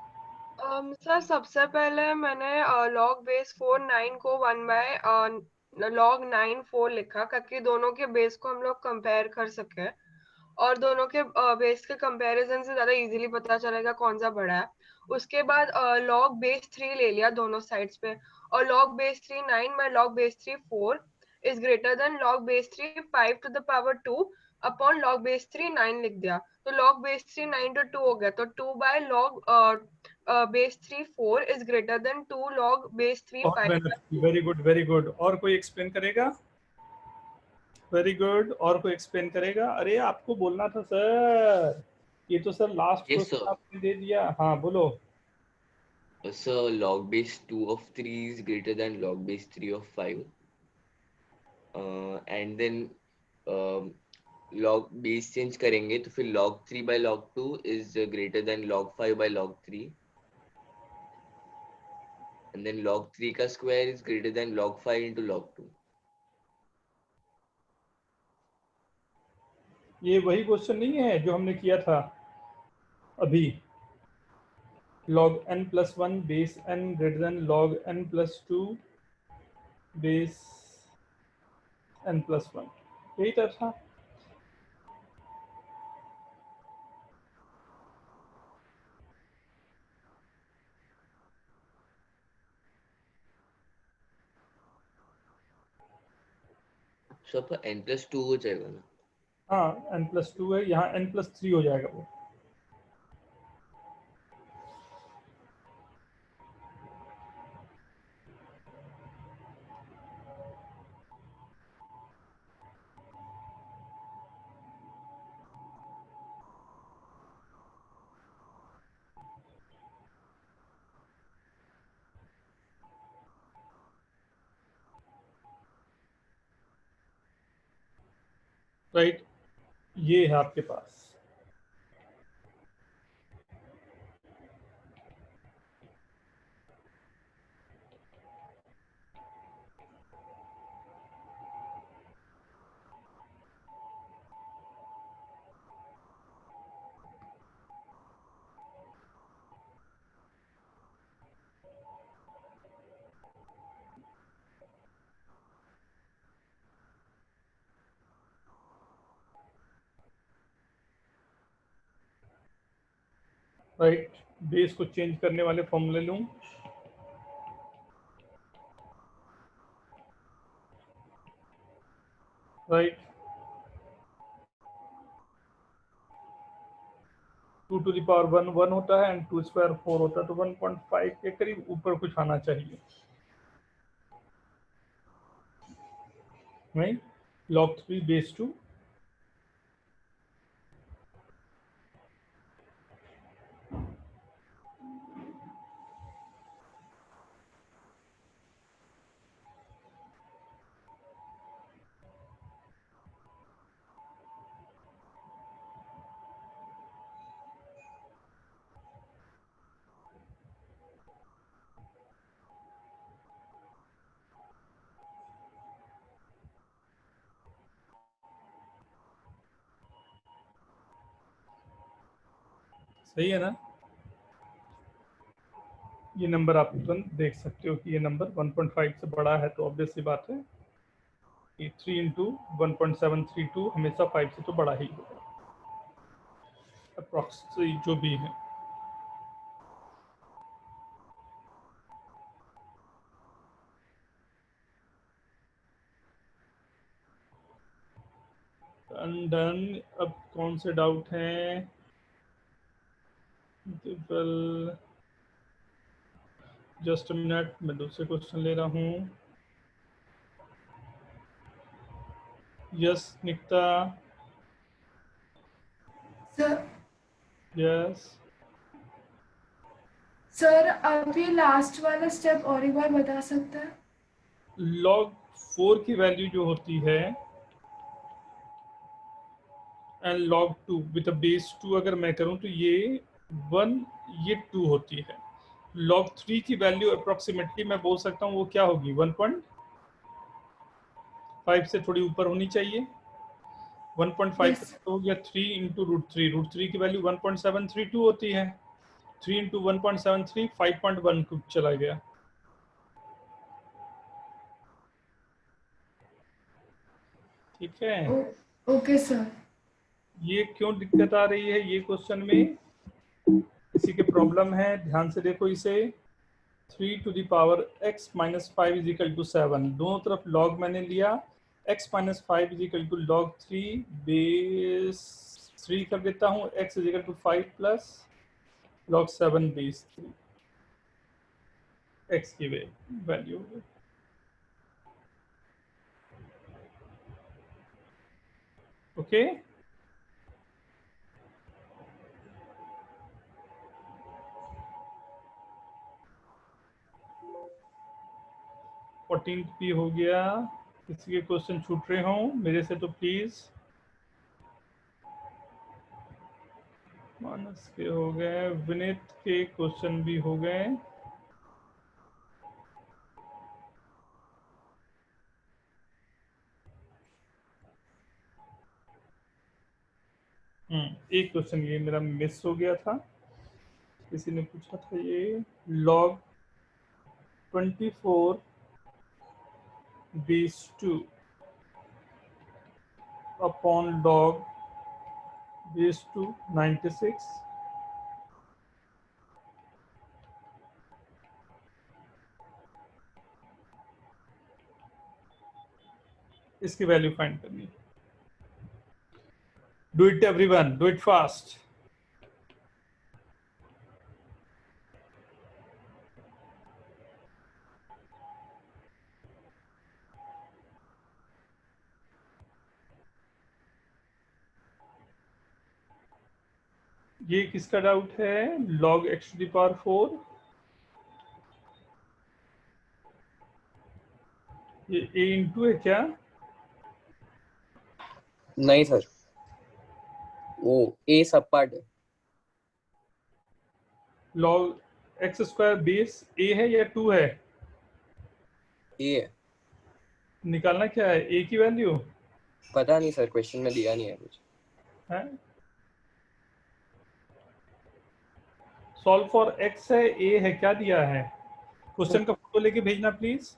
सर सबसे पहले मैंने लॉग बेस 4 9 को 1 बाय लॉग 9 4 लिखा, ताकि दोनों के बेस को हम लोग कंपेयर कर सके और दोनों के बेस के कंपैरिजन से ज्यादा इजीली पता चलेगा कौन सा बड़ा है। उसके बाद लॉग बेस 3 ले लिया दोनों साइड्स पे, और log base 3 9 by log base 3 4 is greater than log base 3 5 to the power 2 upon log base 3 9 लिख दिया। तो लॉग बेस 3 9 to 2 हो गया, तो 2 bye log base 3 4 is greater then 2 log base 3 बहुत 5 मेहनत की, वेरी गुड वेरी गुड। और कोई एक्सप्लेन करेगा? Very good. और कोई एक्सप्लेन करेगा? अरे आपको बोलना था सर, ये तो sir last Yes, question sir. आपने दे दिया। हाँ बोलो। So log base 2 of 3 is greater than log base 3 of 5. And then log base change करेंगे तो फिर log 3 by log 2 is greater than log 5 by log 3. And then log 3 का square is greater than log 5 into log 2. ये वही question नहीं है जो हमने किया था अभी? log n plus 1 base n greater than log n plus 2 base n plus 1, यही तो था। So आपका n plus 2 हो जाएगा ना? हाँ n plus 2 है, यहाँ n plus 3 हो जाएगा वो। राइट, ये है आपके पास। राइट, बेस को चेंज करने वाले फॉर्मूले लूं, राइट, 2 टू द पावर 1 1 होता है एंड 2 स्क्वायर 4 होता है, तो 1.5 के करीब ऊपर कुछ आना चाहिए, राइट। log 3 base 2, सही है ना। ये नंबर आप तुरंत देख सकते हो कि ये नंबर 1.5 से बड़ा है, तो ऑब्वियस सी बात है कि 3 इंटू 1.732 हमेशा 5 से तो बड़ा ही होगा, अप्रॉक्स जो भी है। डन। अब कौन से डाउट हैं? जस्ट अ मिनट, मैं दूसरे क्वेश्चन ले रहा हूँ। Yes Nikita, sir yes. Sir आप ये लास्ट वाला स्टेप और एक बार बता सकते हैं? log 4 की वैल्यू जो होती है एंड log 2 विद बेस 2 अगर मैं करूं तो ये 1, ये 2 होती है। log 3 की वैल्यू अप्रोक्सीमेटली मैं बोल सकता हूँ वो क्या होगी, 1.5 से थोड़ी ऊपर होनी चाहिए। 1.5 Yes. तो हो गया 3 इंटू √3, √3 की वैल्यू 1.732 होती है। 3 इंटू 1.73 5.1 चला गया। ठीक है, ओके सर। ये क्यों दिक्कत आ रही है ये क्वेश्चन में, किसी के प्रॉब्लम है, ध्यान से देखो इसे। 3 to the power x minus 5 is equal to 7, दोनों तरफ log मैंने लिया, x minus 5 is equal to log 3 base 3 कर देता हूँ, x is equal to 5 plus log 7 base 3, x की वैल्यू। ओके, फोर्टीन भी हो गया। किसी के क्वेश्चन छूट रहे हों मेरे से तो प्लीज। मानस के हो गए, विनीत के क्वेश्चन भी हो गए। एक क्वेश्चन ये मेरा मिस हो गया था, किसी ने पूछा था ये log 24 base 2 upon log base 2 96, इसकी वैल्यू फाइंड करनी। Do it everyone, do it fast. ये किसका डाउट है, log x to the power 4, ये a इंटू है क्या? नहीं सर, वो ए सब पार्ट है। log x square base a है या 2 है? ए है। निकालना क्या है, a की वैल्यू पता नहीं सर, क्वेश्चन में दिया नहीं है कुछ। है। सॉल्व फॉर x है, a है, क्या दिया है? क्वेश्चन का फोटो लेके भेजना please.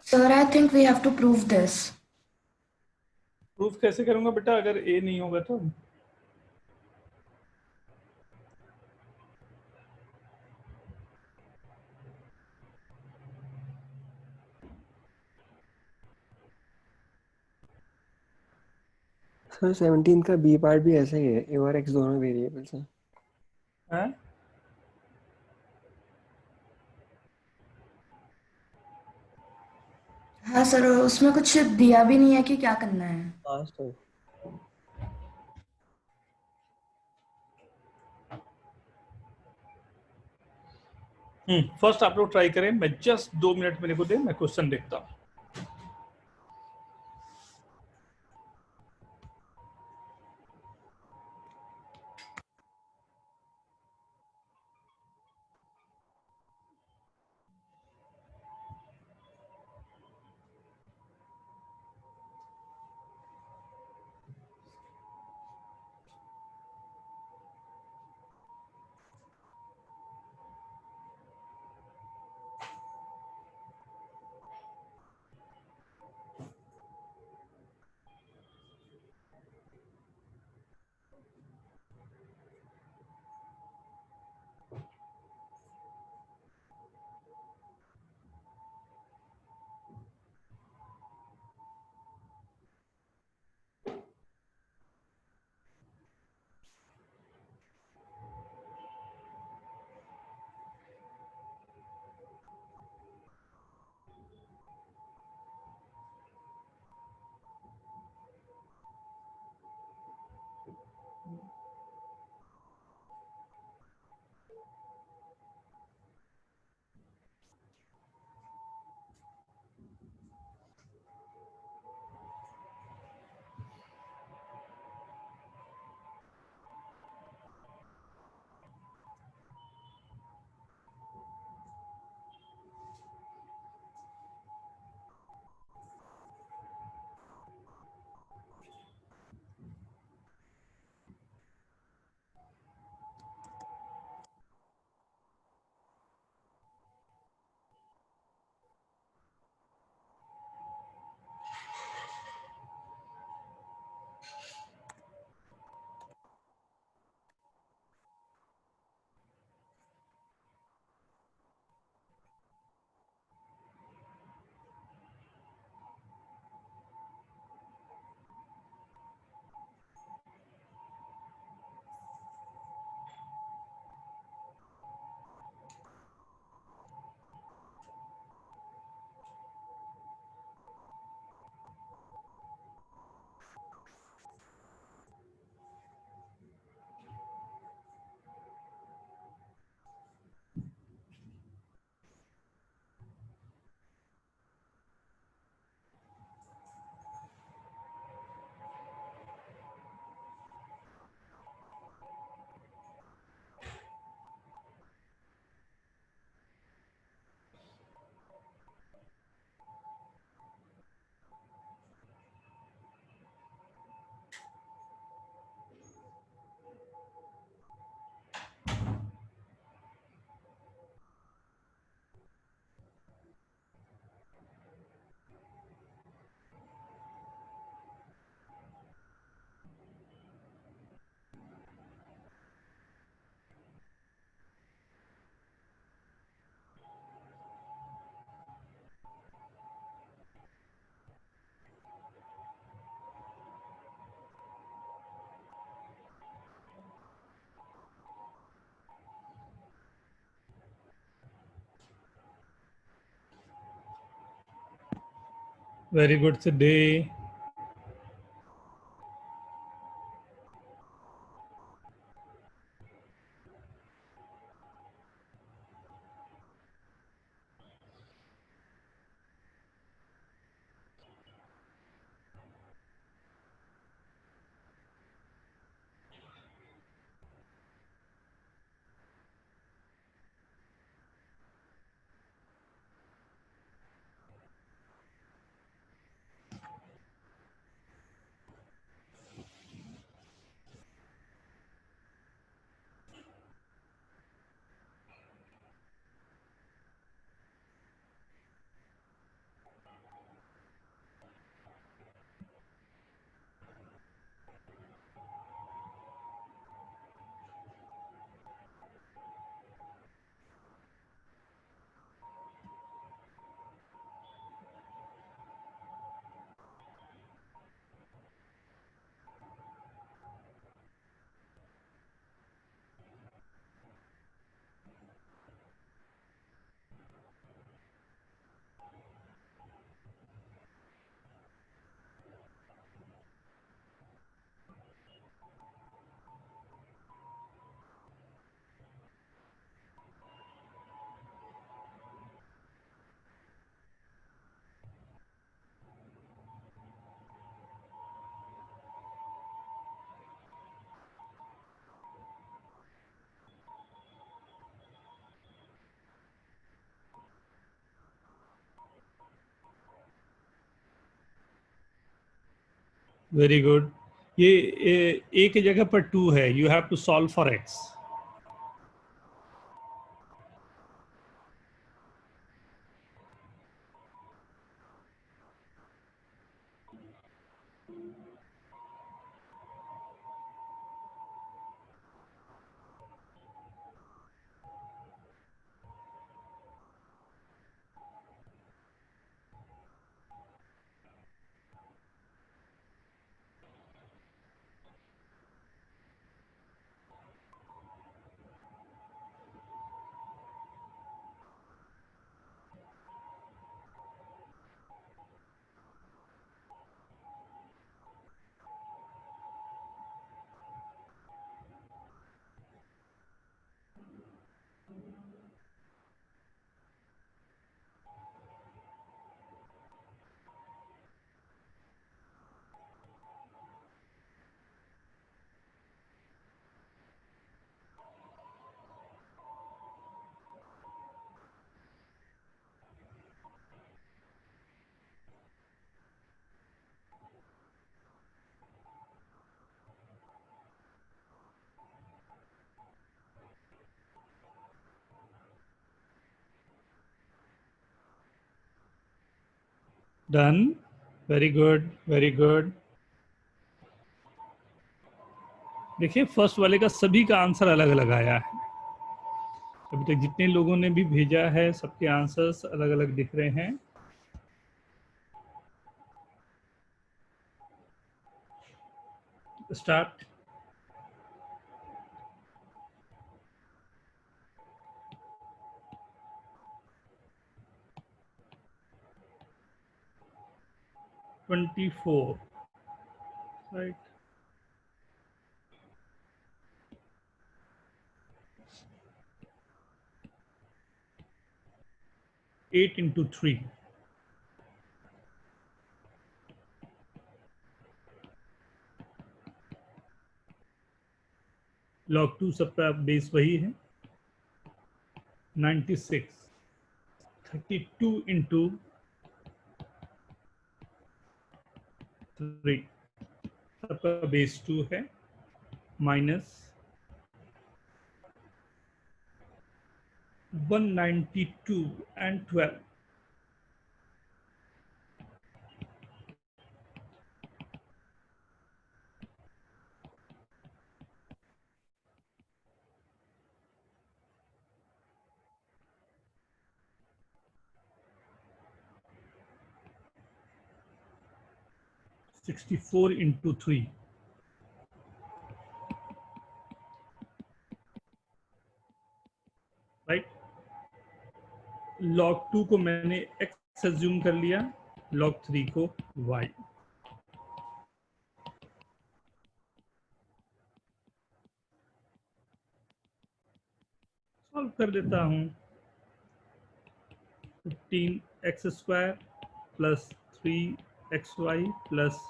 Sir, I think we have to prove this. Proof कैसे करूंगा बेटा अगर ए नहीं होगा तो? सर 17 का बी पार्ट भी ऐसा ही है, ए और एक्स दोनों वेरिएबल्स हैं। हैं? हाँ सर, उसमें कुछ दिया भी नहीं है कि क्या करना है। हाँ सर। फर्स्ट आप लोग ट्राई करें, मैं जस्ट 2 मिनट मेरे को दे, मैं क्वेश्चन देखता हूँ। Very good today. Very good. ये ए की जगह पर 2 है, you have to solve for x. Done, very good very good. देखिए फर्स्ट वाले का सभी का आंसर अलग अलग आया है। अभी तक जितने लोगों ने भी भेजा है सबके आंसर्स अलग अलग दिख रहे हैं। Start. Twenty four, right. 8 into 3, log 2 सबका बेस वही है। 96, 32 into 3 सबका बेस 2 है, minus 192 and 12। $64 into 3, right. log 2 को मैंने x अज्यूम कर लिया, log 3 को y। सॉल्व कर देता हूं। 15x² plus 3xy plus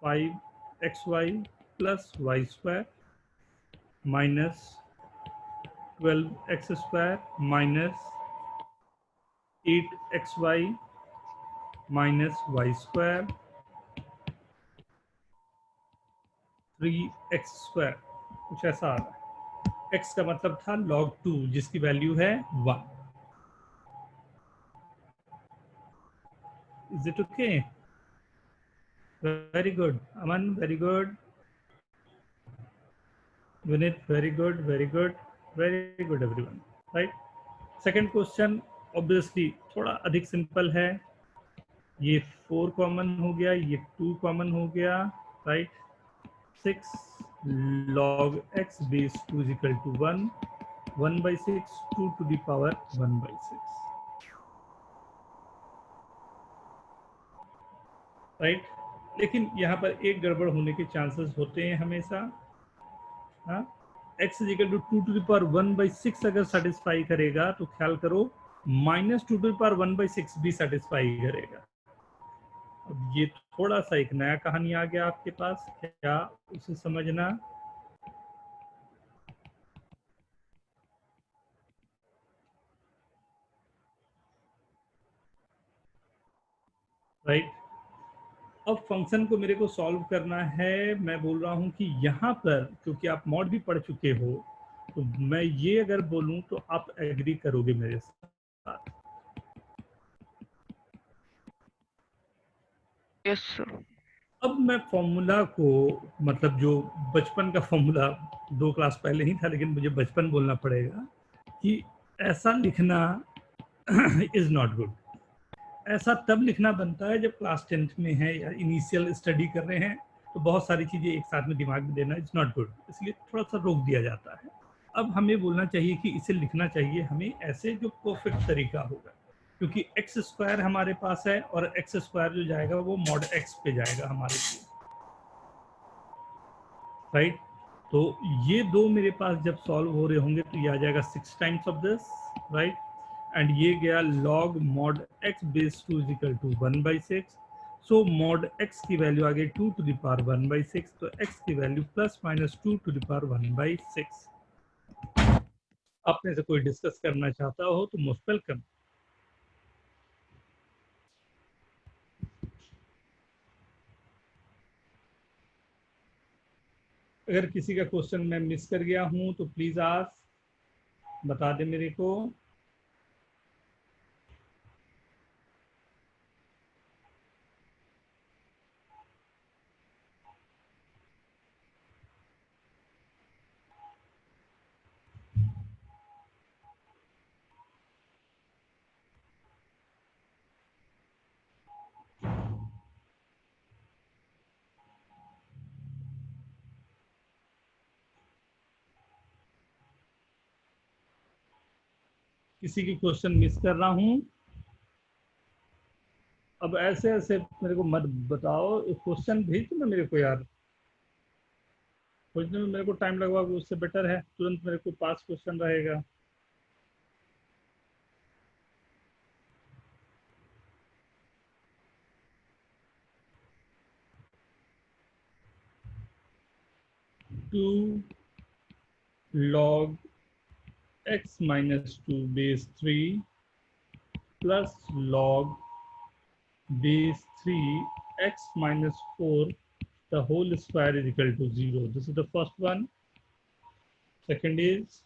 5xy plus y² minus 12x² minus 8xy minus y², 3x², कुछ ऐसा आ रहा है। x का मतलब था log 2 जिसकी वैल्यू है 1। Is it okay? Very good Aman, very good Vineet, very good very good very good everyone, right. Second question obviously थोड़ा अधिक सिंपल है। ये 4 कॉमन हो गया, ये 2 कॉमन हो गया, right. 6 log x base 2 is equal to 1, 1/6, 2 to the power 1/6, right. लेकिन यहाँ पर एक गड़बड़ होने के चांसेस होते हैं हमेशा। हाँ, x is equal to 2 to the power 1/6 अगर सेटिस्फाई करेगा तो ख्याल करो -2 to the power 1/6 भी सेटिस्फाई करेगा। अब ये थोड़ा सा एक नया कहानी आ गया आपके पास, क्या उसे समझना। राइट, अब फंक्शन को मेरे को सॉल्व करना है। मैं बोल रहा हूँ कि यहाँ पर क्योंकि आप मॉड भी पढ़ चुके हो, तो मैं ये अगर बोलूँ तो आप एग्री करोगे मेरे साथ। Yes sir. अब मैं फॉर्मूला को, मतलब जो बचपन का फॉर्मूला 2 क्लास पहले ही था, लेकिन मुझे बचपन बोलना पड़ेगा कि ऐसा लिखना इज नॉट गुड। ऐसा तब लिखना बनता है जब क्लास 10th में है या इनिशियल स्टडी कर रहे हैं, तो बहुत सारी चीजें एक साथ में दिमाग में देना इज नॉट गुड, इसलिए थोड़ा सा रोक दिया जाता है। अब हमें बोलना चाहिए कि इसे लिखना चाहिए हमें ऐसे जो परफेक्ट तरीका होगा, क्योंकि एक्स स्क्वायर हमारे पास है और एक्स स्क्वायर जो जाएगा वो मॉड एक्स पे जाएगा हमारे लिए, राइट। तो ये दो मेरे पास जब सॉल्व हो रहे होंगे तो ये आ जाएगा 6 times of this, right. And ये गया log mod x base 2 is equal to 1/6। So mod x की वैल्यू आ गई 2 टू द पावर 1/6, तो x की value plus minus 2 to the power 1/6। अपने से कोई डिस्कस करना चाहता हो तो मोस्ट वेलकम। अगर किसी का क्वेश्चन मैं मिस कर गया हूं तो प्लीज आस्क, बता दे मेरे को। किसी की क्वेश्चन मिस कर रहा हूं? अब ऐसे ऐसे मेरे को मत बताओ, क्वेश्चन भेज दो ना मेरे को यार। खोजने में मेरे को टाइम लगवाओगे उससे बेटर है तुरंत मेरे को पास क्वेश्चन रहेगा। Two log x minus 2 base 3 plus log base 3 x minus 4 the whole square is equal to 0. This is the first one. Second is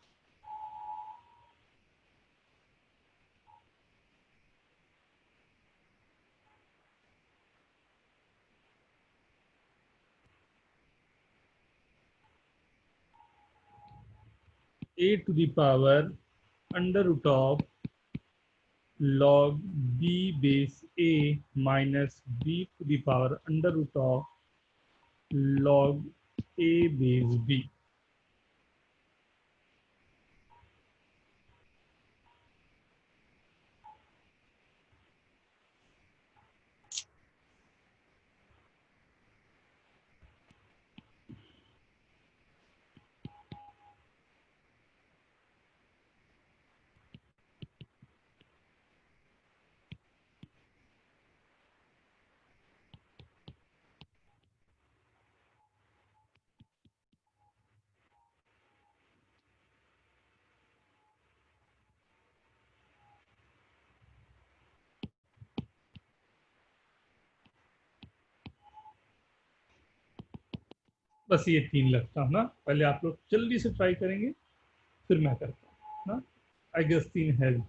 a to the power under root of log b base a minus b to the power under root of log a base b. बस ये 3 लगता है ना। पहले आप लोग जल्दी से ट्राई करेंगे फिर मैं करता हूँ ना। आई गेस 3 है।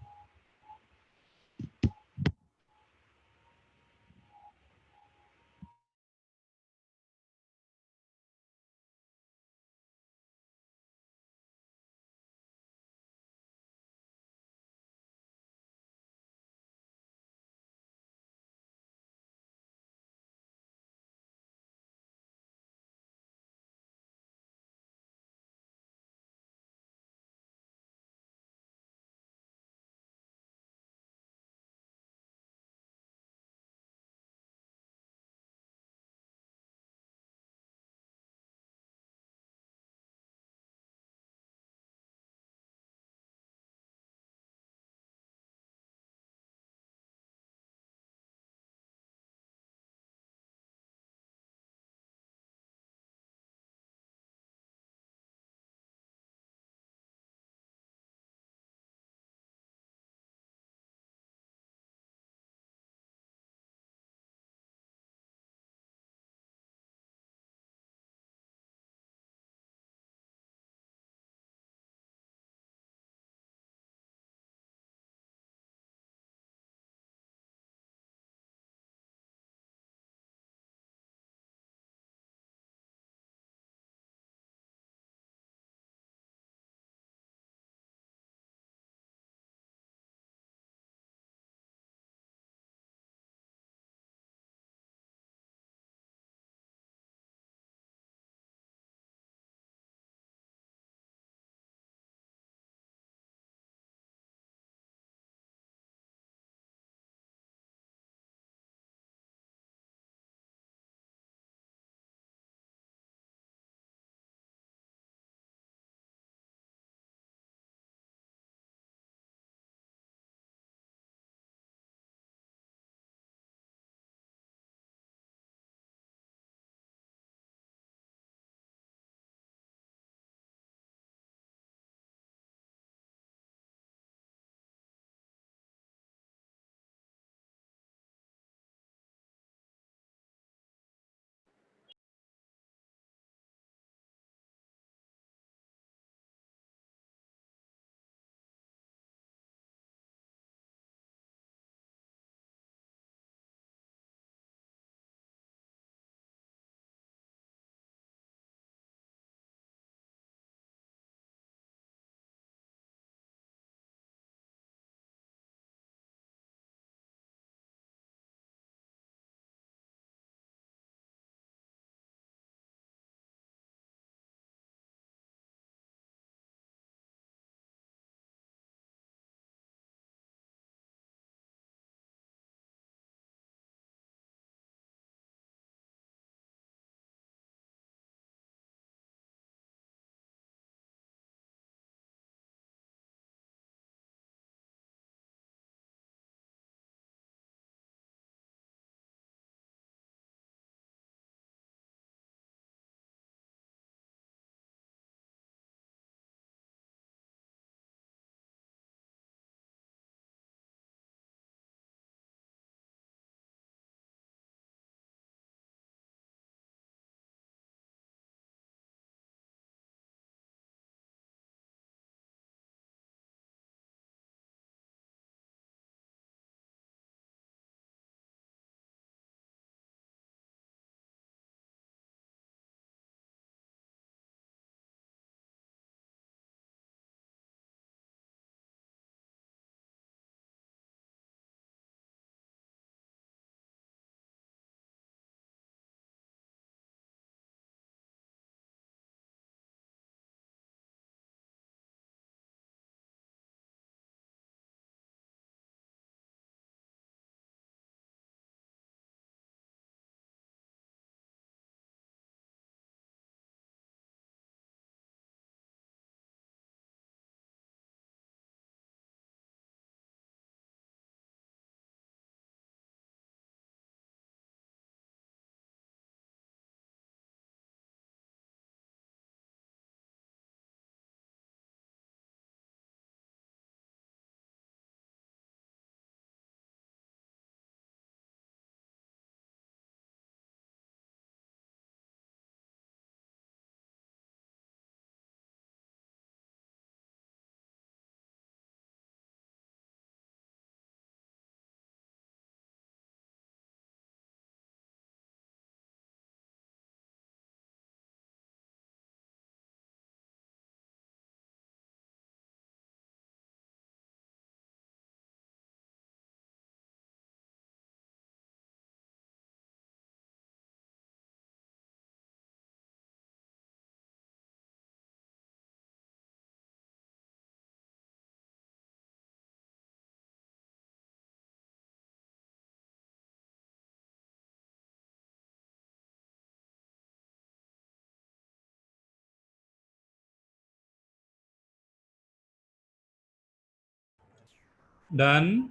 Done.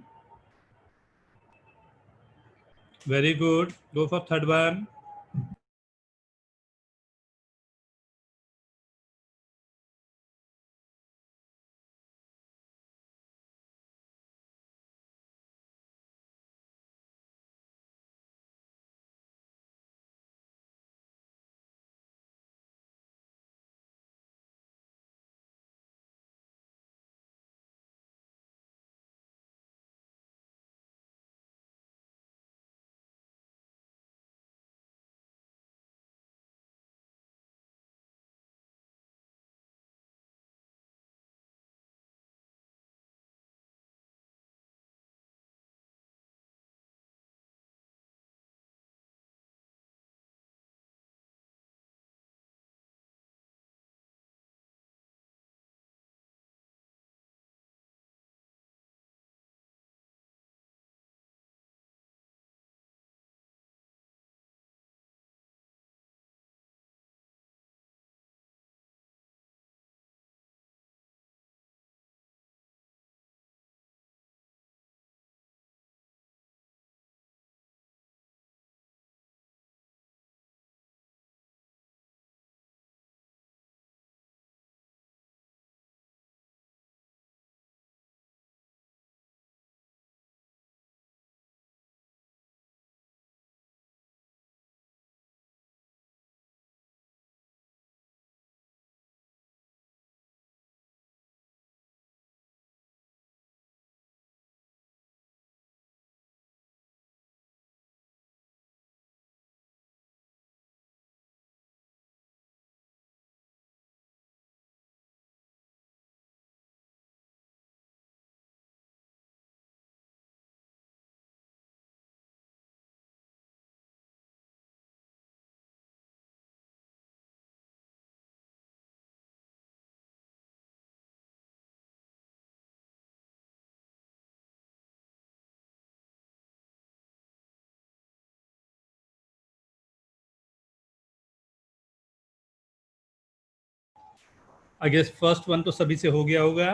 Very good. Go for third one. I guess first one तो सभी से हो गया होगा.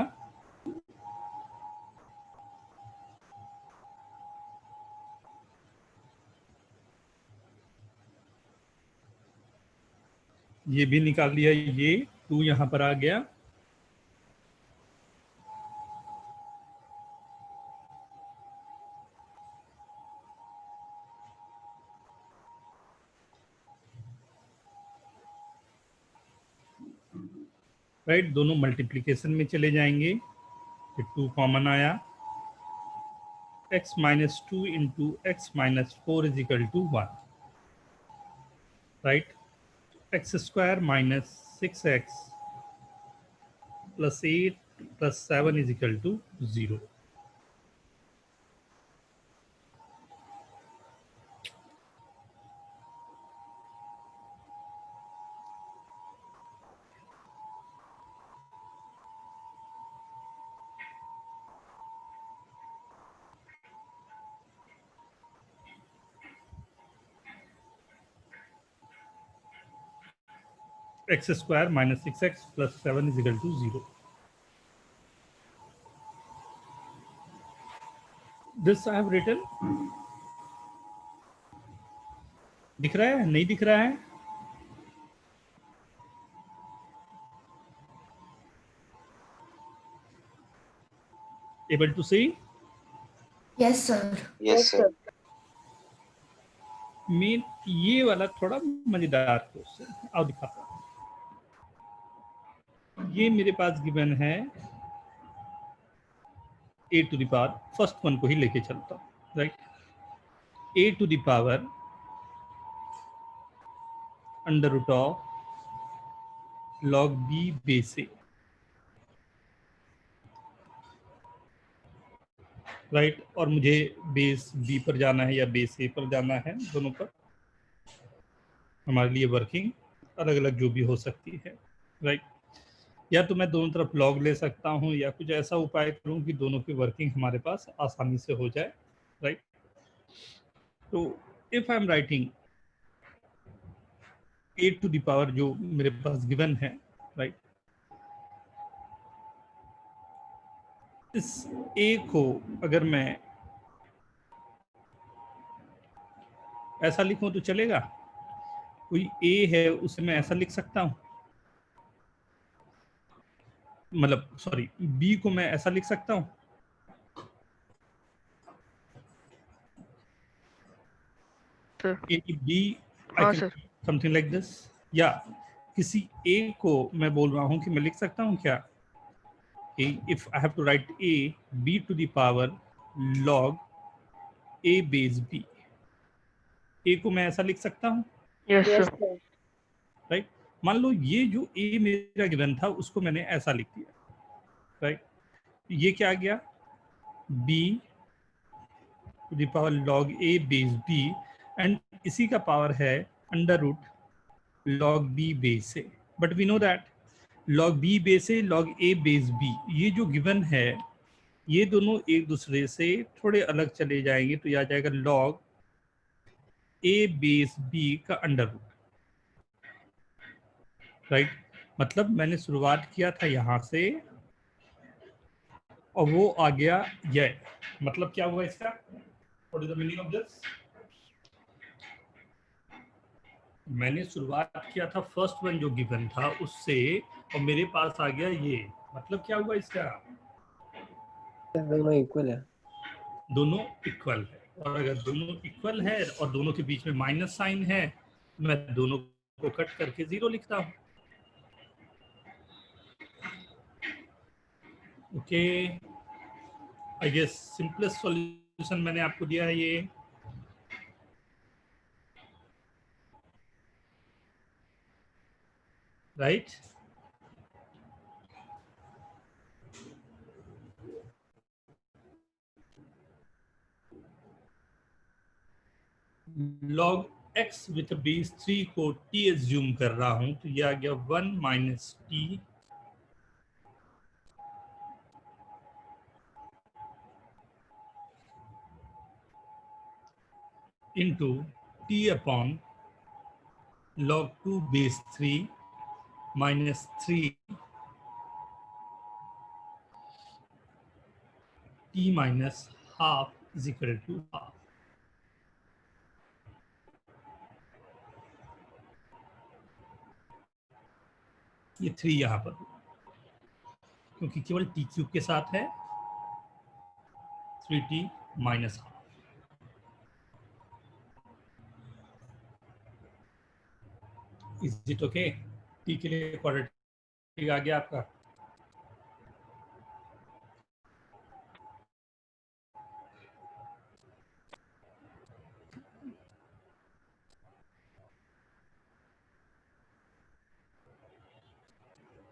ये भी निकाल लिया. ये 2 यहाँ पर आ गया. राइट, दोनों मल्टीप्लिकेशन में चले जाएंगे. फिर 2 कॉमन आया. x minus 2 into x minus 4 is equal to 1. Right? X square minus 6x plus 8 plus 7 is equal to 0. X square minus 6x plus 7 is equal to 0. This I have written. दिख रहा है? नहीं दिख रहा है? Able to see? Yes, sir. Yes, sir. Main ये वाला थोड़ा मजेदार क्वेश्चन. आओ दिखाता हूँ. ये मेरे पास गिवन है a to the power. First one को ही लेके चलता हूँ. Right, a to the power under root of log b base a. Right, और मुझे बेस b पर जाना है या बेस a पर जाना है. दोनों पर हमारे लिए वर्किंग अलग अलग जो भी हो सकती है. राइट, या तो मैं दोनों तरफ लॉग ले सकता हूं या कुछ ऐसा उपाय करूं कि दोनों की वर्किंग हमारे पास आसानी से हो जाए. राइट, तो if I am writing a to the power जो मेरे पास गिवन है. राइट, इस a को अगर मैं ऐसा लिखूं तो चलेगा? कोई a है उसे मैं ऐसा लिख सकता हूं, मतलब सॉरी b को मैं ऐसा लिख सकता हूं? सर A B I हाँ can sir something like this, या किसी a को मैं बोल रहा हूं कि मैं लिख सकता हूं क्या? If I have to write a b to the power log a base b, a को मैं ऐसा लिख सकता हूं, यस सर राइट? मान लो ये जो a मेरा गिवन था उसको मैंने ऐसा लिख दिया, राइट? ये क्या आ गया? b to the power log a base b, and इसी का पावर है under root log b base a. But we know that log b base a log a base b, ये जो गिवन है ये दोनों एक दूसरे से थोड़े अलग चले जाएंगे, तो यह आ जाएगा log a बेस b का अंडर रूट, राइट? मतलब मैंने शुरुआत किया था यहां से और वो आ गया यह, मतलब क्या हुआ इसका? What is the meaning of this? मैंने शुरुआत किया था फर्स्ट वन जो गिवन था उससे, और मेरे पास आ गया ये, मतलब क्या हुआ इसका? दोनों इक्वल है। दोनों इक्वल है, और अगर दोनों इक्वल है और दोनों के बीच में माइनस साइन है, मैं दोनों को कट करके 0 लिखता हूं। Okay, I guess simplest solution मैंने आपको दिया है ये। Right? log x with base 3 को t एज्यूम कर रहा हूं, तो ये आ गया 1 minus t into t upon log 2 base 3 minus 3 t minus half is equal to half. ये 3 यहां पर क्योंकि केवल टी क्यूब के साथ है, 3t minus half. Is it okay? T के लिए क्वाड्रेटिक आ गया आपका।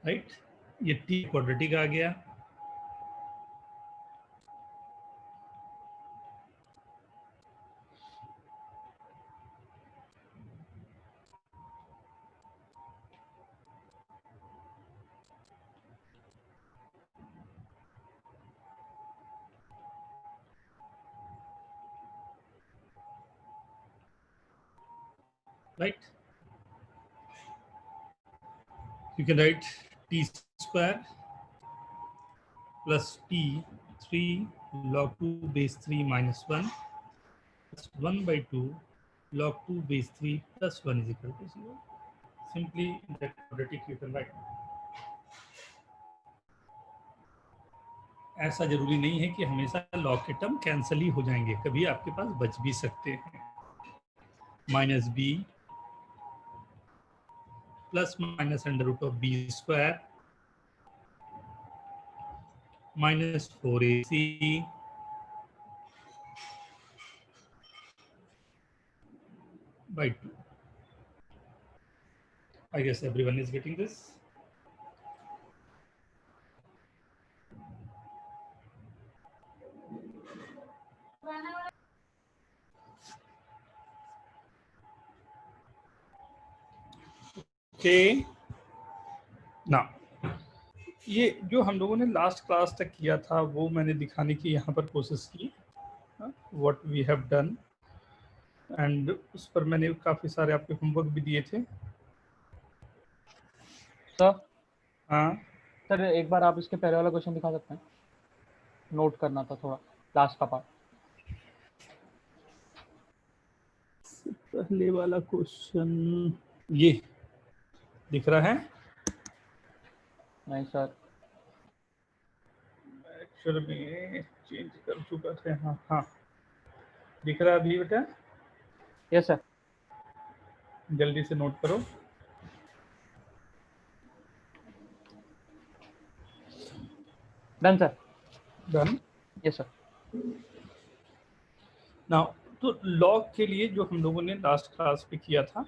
राइट? ये टी क्वाड्रेटिक आ गया। Right? You can write t square plus t 3 log 2 base 3 minus 1 plus 1 by 2 log 2 base 3 plus 1 is equal to 0. Simply in that quadratic you can write. ऐसा जरूरी नहीं है कि हमेशा log के टर्म कैंसिल ही हो जाएंगे, कभी आपके पास बच भी सकते हैं। Minus b plus minus under root of b square minus 4ac by 2. I guess everyone is getting this. Okay. Now, ये जो हम लोगों ने लास्ट क्लास तक किया था वो मैंने दिखाने की यहाँ पर कोशिश की, what we have done, and उस पर मैंने काफ़ी सारे आपके होमवर्क भी दिए थे। सर हाँ सर एक बार आप इसके पहले वाला क्वेश्चन दिखा सकते हैं? नोट करना था थोड़ा लास्ट का पार्ट। पहले वाला क्वेश्चन ये दिख रहा है? नहीं सर। एक्चुअल में चेंज कर चुका था। हाँ हाँ, दिख रहा है अभी बेटा? Yes sir. जल्दी से नोट करो। Done sir. Done. Yes sir. Now तो लॉग के लिए जो हम लोगों ने लास्ट क्लास पे किया था,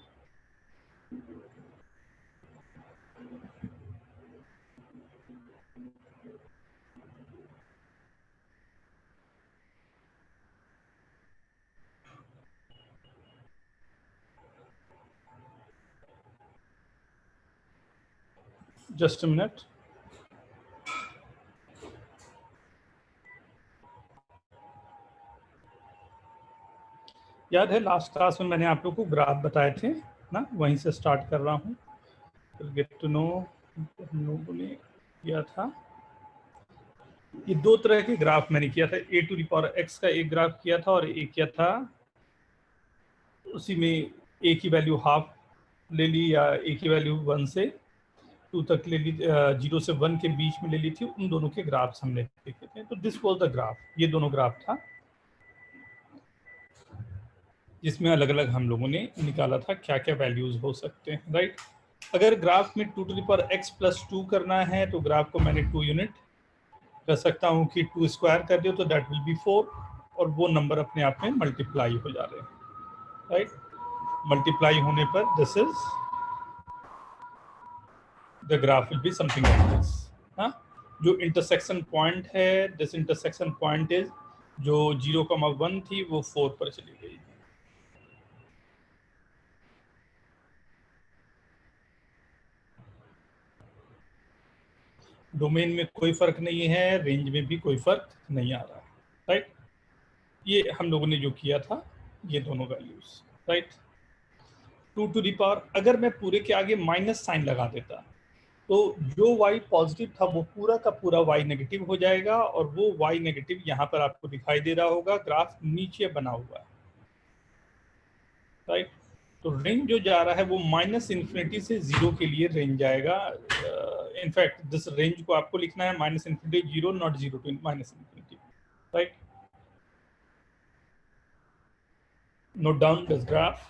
जस्ट अ मिनट। याद है लास्ट क्लास में मैंने आप लोग को ग्राफ बताए थे ना, वहीं से स्टार्ट कर रहा हूँ। गेट टू नो हम लोगों ने किया था, ये दो तरह के ग्राफ मैंने किया था। ए टू द पावर एक्स का एक ग्राफ किया था, और एक किया था उसी में ए की वैल्यू हाफ ले ली, या ए की वैल्यू 1 से 2 तक ले ली, 0 से 1 के बीच में ले ली थी। उन दोनों के ग्राफ्स हमने देखे थे। तो दिस वाज द ग्राफ, ये दोनों ग्राफ था जिसमें अलग अलग हम लोगों ने निकाला था क्या क्या वैल्यूज हो सकते हैं, राइट। अगर ग्राफ में 2 to the power x plus 2 करना है तो ग्राफ को मैंने 2 यूनिट कर सकता हूँ कि 2 स्क्वायर कर दियो तो दैट विल बी 4, और वो नंबर अपने आप में मल्टीप्लाई हो जा रहे हैं, राइट। मल्टीप्लाई होने पर this is the graph will be something like this. हाँ, जो इंटरसेक्शन पॉइंट है, दिस इंटरसेक्शन पॉइंट इज जो 0,1 थी वो 4 पर चली गई। डोमेन में कोई फर्क नहीं है, रेंज में भी कोई फर्क नहीं आ रहा, राइट। ये हम लोगों ने जो किया था ये दोनों values, right. 2 to the power, अगर मैं पूरे के आगे माइनस साइन लगा देता तो जो y पॉजिटिव था वो पूरा का पूरा y नेगेटिव हो जाएगा, और वो y नेगेटिव यहाँ पर आपको दिखाई दे रहा होगा, ग्राफ नीचे बना हुआ है, राइट। तो रेंज जो जा रहा है वो -इन्फिनिटी से 0 के लिए रेंज जाएगा। इनफैक्ट दिस रेंज को आपको लिखना है -infinity 0, not 0 to -infinity, right. Note down this graph.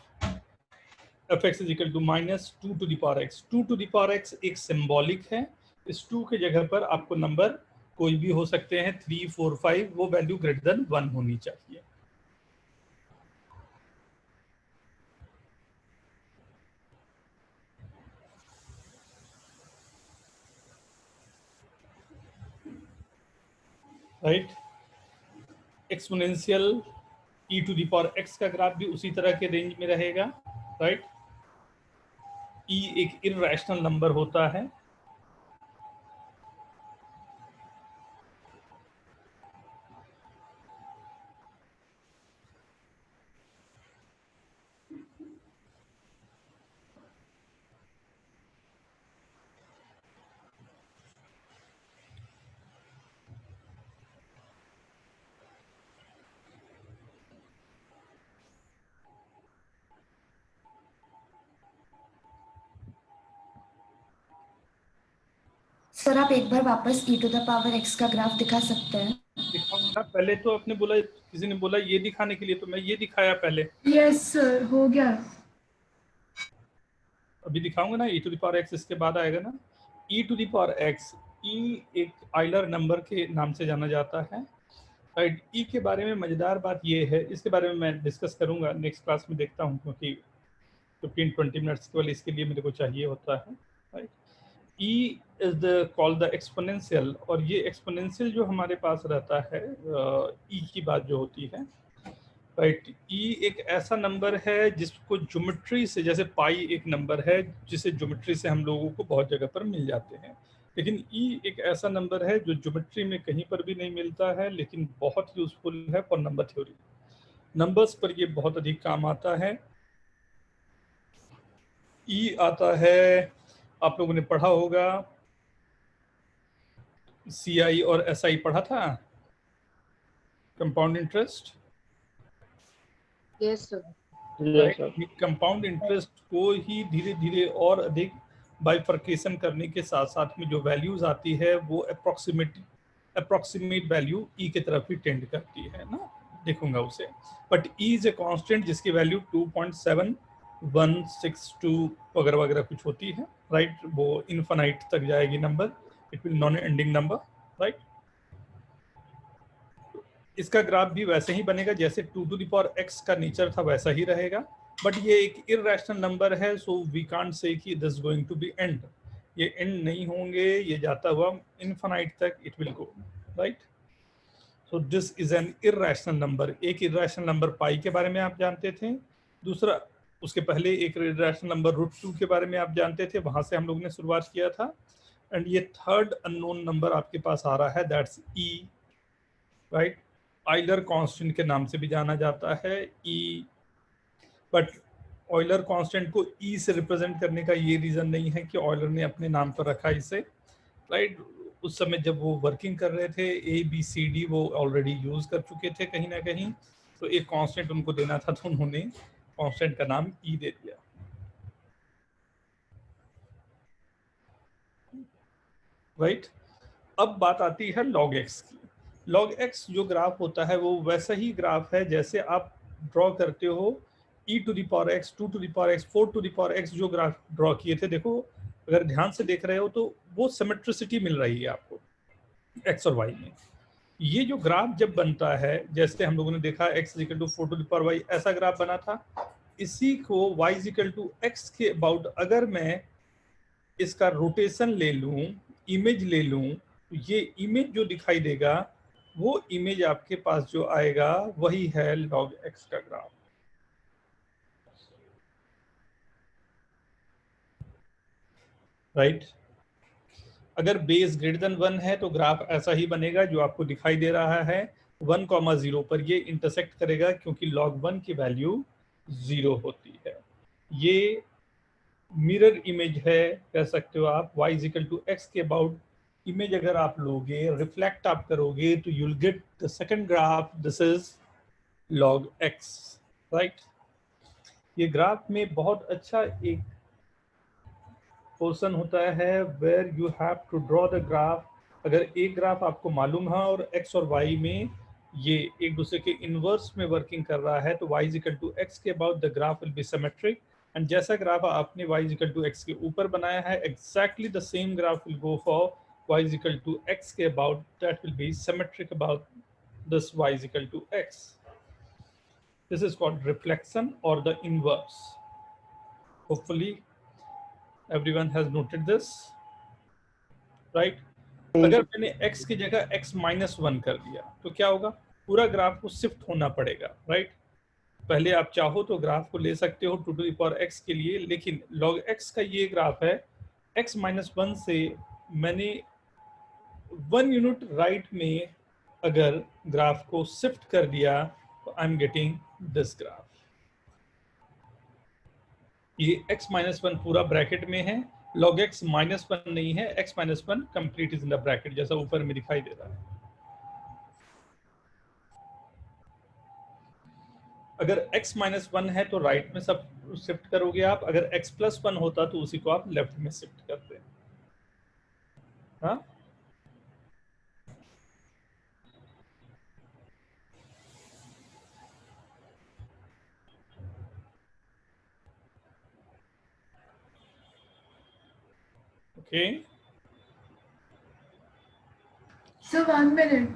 fx is equal to -2 to the power x। 2 to the power x एक सिंबॉलिक है। इस 2 के जगह पर आपको नंबर कोई भी हो सकते हैं, 3, 4, 5, वो वैल्यू ग्रेटर देन 1 होनी चाहिए। Right. Exponential e to the power x का ग्राफ भी उसी तरह के रेंज में रहेगा, राइट। e एक इर्रेशनल नंबर होता है, सर आप एक बार वापस e to the power x का ग्राफ दिखा सकते हैं? दिखाऊंगा। पहले तो आपने बोला, किसी ने बोला ये दिखाने के लिए, तो मैं ये दिखाया पहले। यस सर, हो गया। अभी दिखाऊंगा ना e to the power x, इसके बाद आएगा ना e to the power x। e एक आइलर नंबर के नाम से जाना जाता है, राइट। e के बारे में मजेदार बात ये है, इसके बारे में मैं डिस्कस करूंगा नेक्स्ट क्लास में, देखता हूँ, क्योंकि 15-20 मिनट्स केवल इसके लिए मेरे को चाहिए होता है, right. e is the called the exponential, और ये एक्सपोनेंशियल जो हमारे पास रहता है, e की बात जो होती है, राइट। e एक ऐसा नंबर है जिसको ज्योमेट्री से, जैसे पाई एक नंबर है जिसे ज्योमेट्री से हम लोगों को बहुत जगह पर मिल जाते हैं, लेकिन e एक ऐसा नंबर है जो ज्योमेट्री में कहीं पर भी नहीं मिलता है, लेकिन बहुत यूजफुल है फॉर नंबर थ्योरी। नंबर्स पर ये बहुत अधिक काम आता है। e आता है, आप लोगों ने पढ़ा होगा, CI और SI पढ़ा था, compound interest, Yes, sir. Yes, sir. Compound interest को ही धीरे धीरे और अधिक बाइफर्केशन करने के साथ साथ में जो वैल्यूज आती है वो अप्रोक्सीमेट वैल्यू ई की तरफ ही टेंड करती है ना, देखूंगा उसे। But E is a constant जिसकी वैल्यू 2.7162 वगैरह वगैरह कुछ होती है, राइट। वो इनफाइनाइट तक जाएगी number, it will non ending number, right. इसका ग्राफ भी वैसे ही बनेगा जैसे 2 टू द पावर x का नेचर था वैसा ही रहेगा, बट ये एक इररेशनल नंबर है, सो वी कांट से कि this going to be end, ये एंड नहीं होंगे, ये जाता हुआ इनफाइनाइट तक it will go, right. So this is an irrational number. एक इररेशनल नंबर पाई के बारे में आप जानते थे, दूसरा उसके पहले एक इररेशनल नंबर √2 के बारे में आप जानते थे, वहां से हम लोग ने शुरुआत किया था। एंड ये थर्ड अननोन नंबर आपके पास आ रहा है, that's E, right. Euler constant के नाम से भी जाना जाता है ई, बट ऑयलर कांस्टेंट को ई से रिप्रेजेंट करने का ये रीजन नहीं है कि ऑयलर ने अपने नाम पर रखा इसे, राइट। उस समय जब वो वर्किंग कर रहे थे ABCD वो ऑलरेडी यूज कर चुके थे कहीं ना कहीं, तो एक कांस्टेंट उनको देना था तो उन्होंने कांस्टेंट का नाम ई दे दिया, राइट। अब बात आती है log x की। log x जो ग्राफ होता है वो वैसा ही ग्राफ है जैसे आप ड्रॉ करते हो e to the power x, 2 to the power x, 4 to the power x जो ग्राफ ड्रॉ किए थे। देखो अगर ध्यान से देख रहे हो तो वो सिमेट्रिसिटी मिल रही है आपको x और y में। ये जो ग्राफ जब बनता है, जैसे हम लोगों ने देखा x = 4 to the power y ऐसा ग्राफ बना था, इसी को y = x के अबाउट अगर मैं इसका रोटेशन ले लूं, इमेज ले लूं, तो ये इमेज जो दिखाई देगा वो इमेज आपके पास जो आएगा वही है log x का ग्राफ, राइट। अगर बेस >1 है तो ग्राफ ऐसा ही बनेगा जो आपको दिखाई दे रहा है, 1,0 पर ये इंटरसेक्ट करेगा क्योंकि log 1 की वैल्यू 0 होती है। ये मिरर इमेज है कह सकते हो आप, y = x के अबाउट इमेज अगर आप लोगे, रिफ्लेक्ट आप करोगे तो you will get the second graph, this is log x, right. ये ग्राफ में बहुत अच्छा एक पोर्शन होता है where you have to draw the graph. अगर एक ग्राफ आपको मालूम है और x और y में ये एक दूसरे के इनवर्स में वर्किंग कर रहा है, तो y = x के about the graph will be symmetric, and जैसा ग्राफ आपने y = x के ऊपर बनाया है, exactly the same graph will go for y = x के about, that will be symmetric about this y = x. This is called reflection or the inverse. Hopefully everyone has noted this, right? अगर मैंने x की जगह x-1 कर दिया तो क्या होगा, पूरा ग्राफ को शिफ्ट होना पड़ेगा, राइट। पहले आप चाहो तो ग्राफ को ले सकते हो 2 टू द पावर x के लिए, लेकिन log x का ये ग्राफ है, x-1 से मैंने 1 यूनिट राइट में अगर ग्राफ को शिफ्ट कर दिया तो I am getting this graph. ये x-1 पूरा ब्रैकेट में है, log x-1 नहीं है, x-1 complete is in the bracket जैसा ऊपर में दिखाई दे रहा है। अगर x-1 है तो राइट में सब शिफ्ट करोगे आप, अगर x+1 होता तो उसी को आप लेफ्ट में शिफ्ट करते। हाँ, okay. So 1 minute.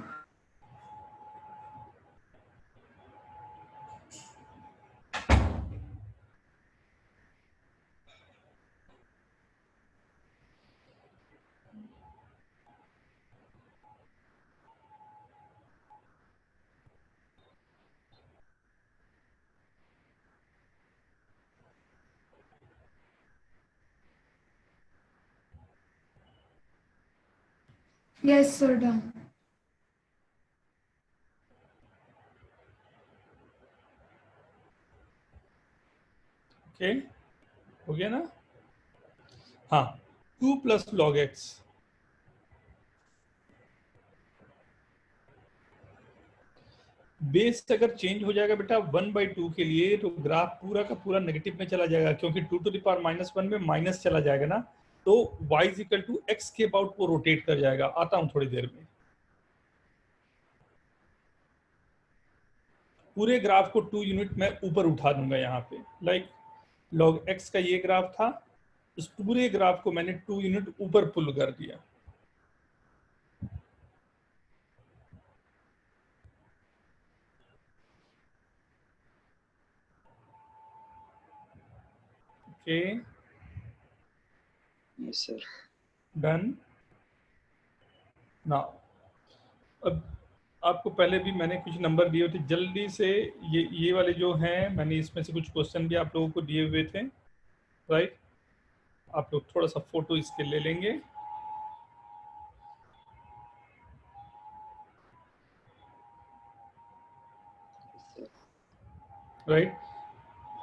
Yes, sir, done. Okay, हो गया ना। हाँ, 2 + log x, बेस अगर चेंज हो जाएगा बेटा 1/2 के लिए तो ग्राफ पूरा का पूरा नेगेटिव में चला जाएगा, क्योंकि 2⁻⁻1 में माइनस चला जाएगा ना, तो y = x के अबाउट वो रोटेट कर जाएगा। आता हूं थोड़ी देर में। पूरे ग्राफ को 2 यूनिट में ऊपर उठा दूंगा यहाँ पे, लाइक log x का ये ग्राफ था, इस पूरे ग्राफ को मैंने 2 यूनिट ऊपर पुल कर दिया। Okay, yes sir. Done. Now अब आपको पहले भी मैंने कुछ नंबर दिए थे, जल्दी से ये वाले जो हैं, मैंने इसमें से कुछ क्वेश्चन भी आप लोगों को दिए हुए थे, राइट? आप लोग थोड़ा सा फोटो इसके ले लेंगे। राइट,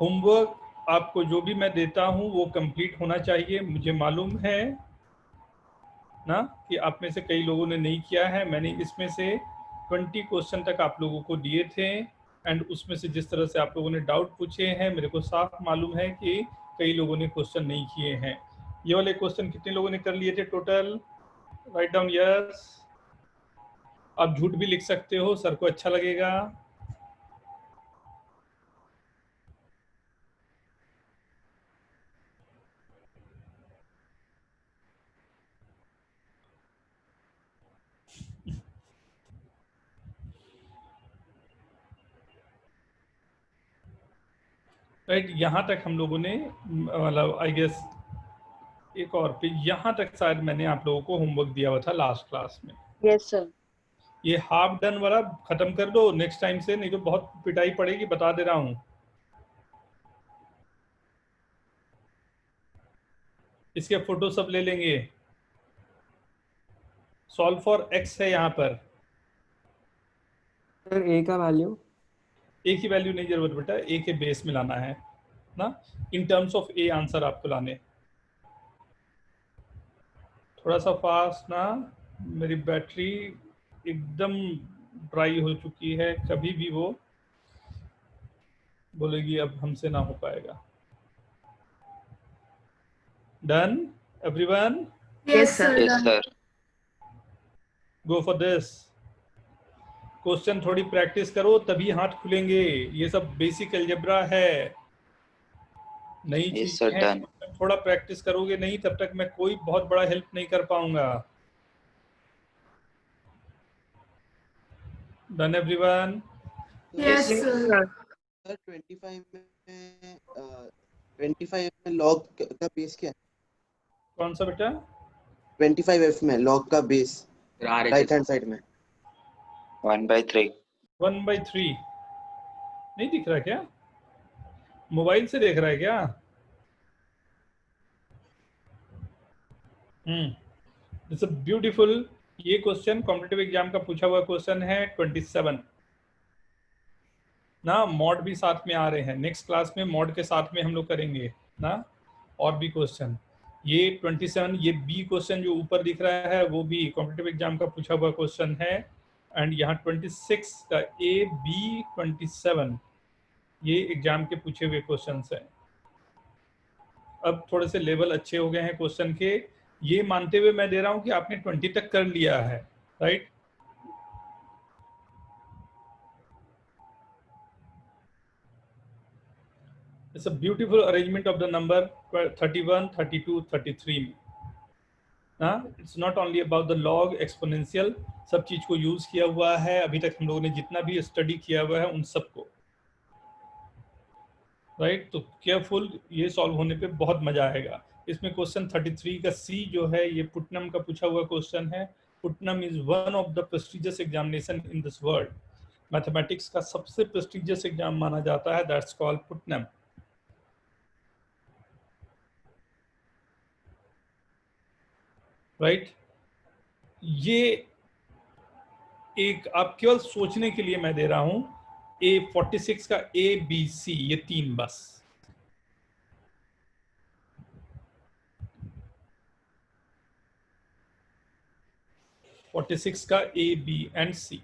होमवर्क आपको जो भी मैं देता हूं वो कंप्लीट होना चाहिए। मुझे मालूम है ना कि आप में से कई लोगों ने नहीं किया है। मैंने इसमें से 20 क्वेश्चन तक आप लोगों को दिए थे, एंड उसमें से जिस तरह से आप लोगों ने डाउट पूछे हैं, मेरे को साफ मालूम है कि कई लोगों ने क्वेश्चन नहीं किए हैं। ये वाले क्वेश्चन कितने लोगों ने कर लिए थे टोटल? Write down yes. आप झूठ भी लिख सकते हो, सर को अच्छा लगेगा। राइट, यहाँ तक हम लोगों ने मतलब आई गेस एक और पे यहाँ तक शायद मैंने आप लोगों को होमवर्क दिया हुआ था लास्ट क्लास में। Yes sir. ये हाफ डन वाला खत्म कर दो नेक्स्ट टाइम से, नहीं तो बहुत पिटाई पड़ेगी, बता दे रहा हूँ। इसके फोटो सब ले लेंगे। सॉल्व फॉर एक्स है यहाँ पर। सर ए का वैल्यू? ए की वैल्यू नहीं जरूरत बेटा, ए के बेस में लाना है ना, in terms of A answer आपको लाने। थोड़ा सा फास्ट ना, मेरी बैटरी एकदम ड्राई हो चुकी है, कभी भी वो बोलेगी अब हमसे ना हो पाएगा। Done everyone? Yes, sir. Yes Done. Sir. Go for this. Question थोड़ी प्रैक्टिस करो तभी हाथ खुलेंगे। ये सब बेसिक अलजेब्रा है, नई यस चीज सर, है। डन। थोड़ा प्रैक्टिस करोगे नहीं तब तक मैं कोई बहुत बड़ा हेल्प नहीं कर पाऊंगा। Done everyone? Yes, Yes, sir. Sir 25 में लॉग का बेस क्या है? कौन सा बेटा? 25F में लॉग का base RHS right hand side में 1/3। 1/3 नहीं दिख रहा क्या? मोबाइल से देख रहा है क्या? It's a beautiful. ये क्वेश्चन कॉम्पिटिटिव एग्जाम का पूछा हुआ क्वेश्चन है 27 ना। मॉड भी साथ में आ रहे हैं, नेक्स्ट क्लास में मॉड के साथ में हम लोग करेंगे ना और भी क्वेश्चन। ये 27, ये बी क्वेश्चन जो ऊपर दिख रहा है वो भी कॉम्पिटिटिव एग्जाम का पूछा हुआ क्वेश्चन है। एंड यहाँ 26 का ए बी 27 ये एग्जाम के पूछे हुए क्वेश्चन हैं। अब थोड़े से लेवल अच्छे हो गए हैं क्वेश्चन के, ये मानते हुए मैं दे रहा हूं कि आपने 20 तक कर लिया है, right? It's a beautiful arrangement of the number 31, 32, 33 में ना। It's not only about the log exponential, सब चीज को यूज किया हुआ है अभी तक हम लोगों ने जितना भी स्टडी किया हुआ है उन सबको, राइट? तो केयरफुल, ये सॉल्व होने पे बहुत मजा आएगा। इसमें क्वेश्चन 33 का सी जो है ये पुटनम का पूछा हुआ क्वेश्चन है। Putnam is one of the prestigious examination in this world. Mathematics का सबसे प्रेस्टिजियस एग्जाम माना जाता है, दैट्स कॉल्ड पुटनम। राइट, ये एक आप केवल सोचने के लिए मैं दे रहा हूं। A46 का A B C ये 3 बस। A46 का A B and C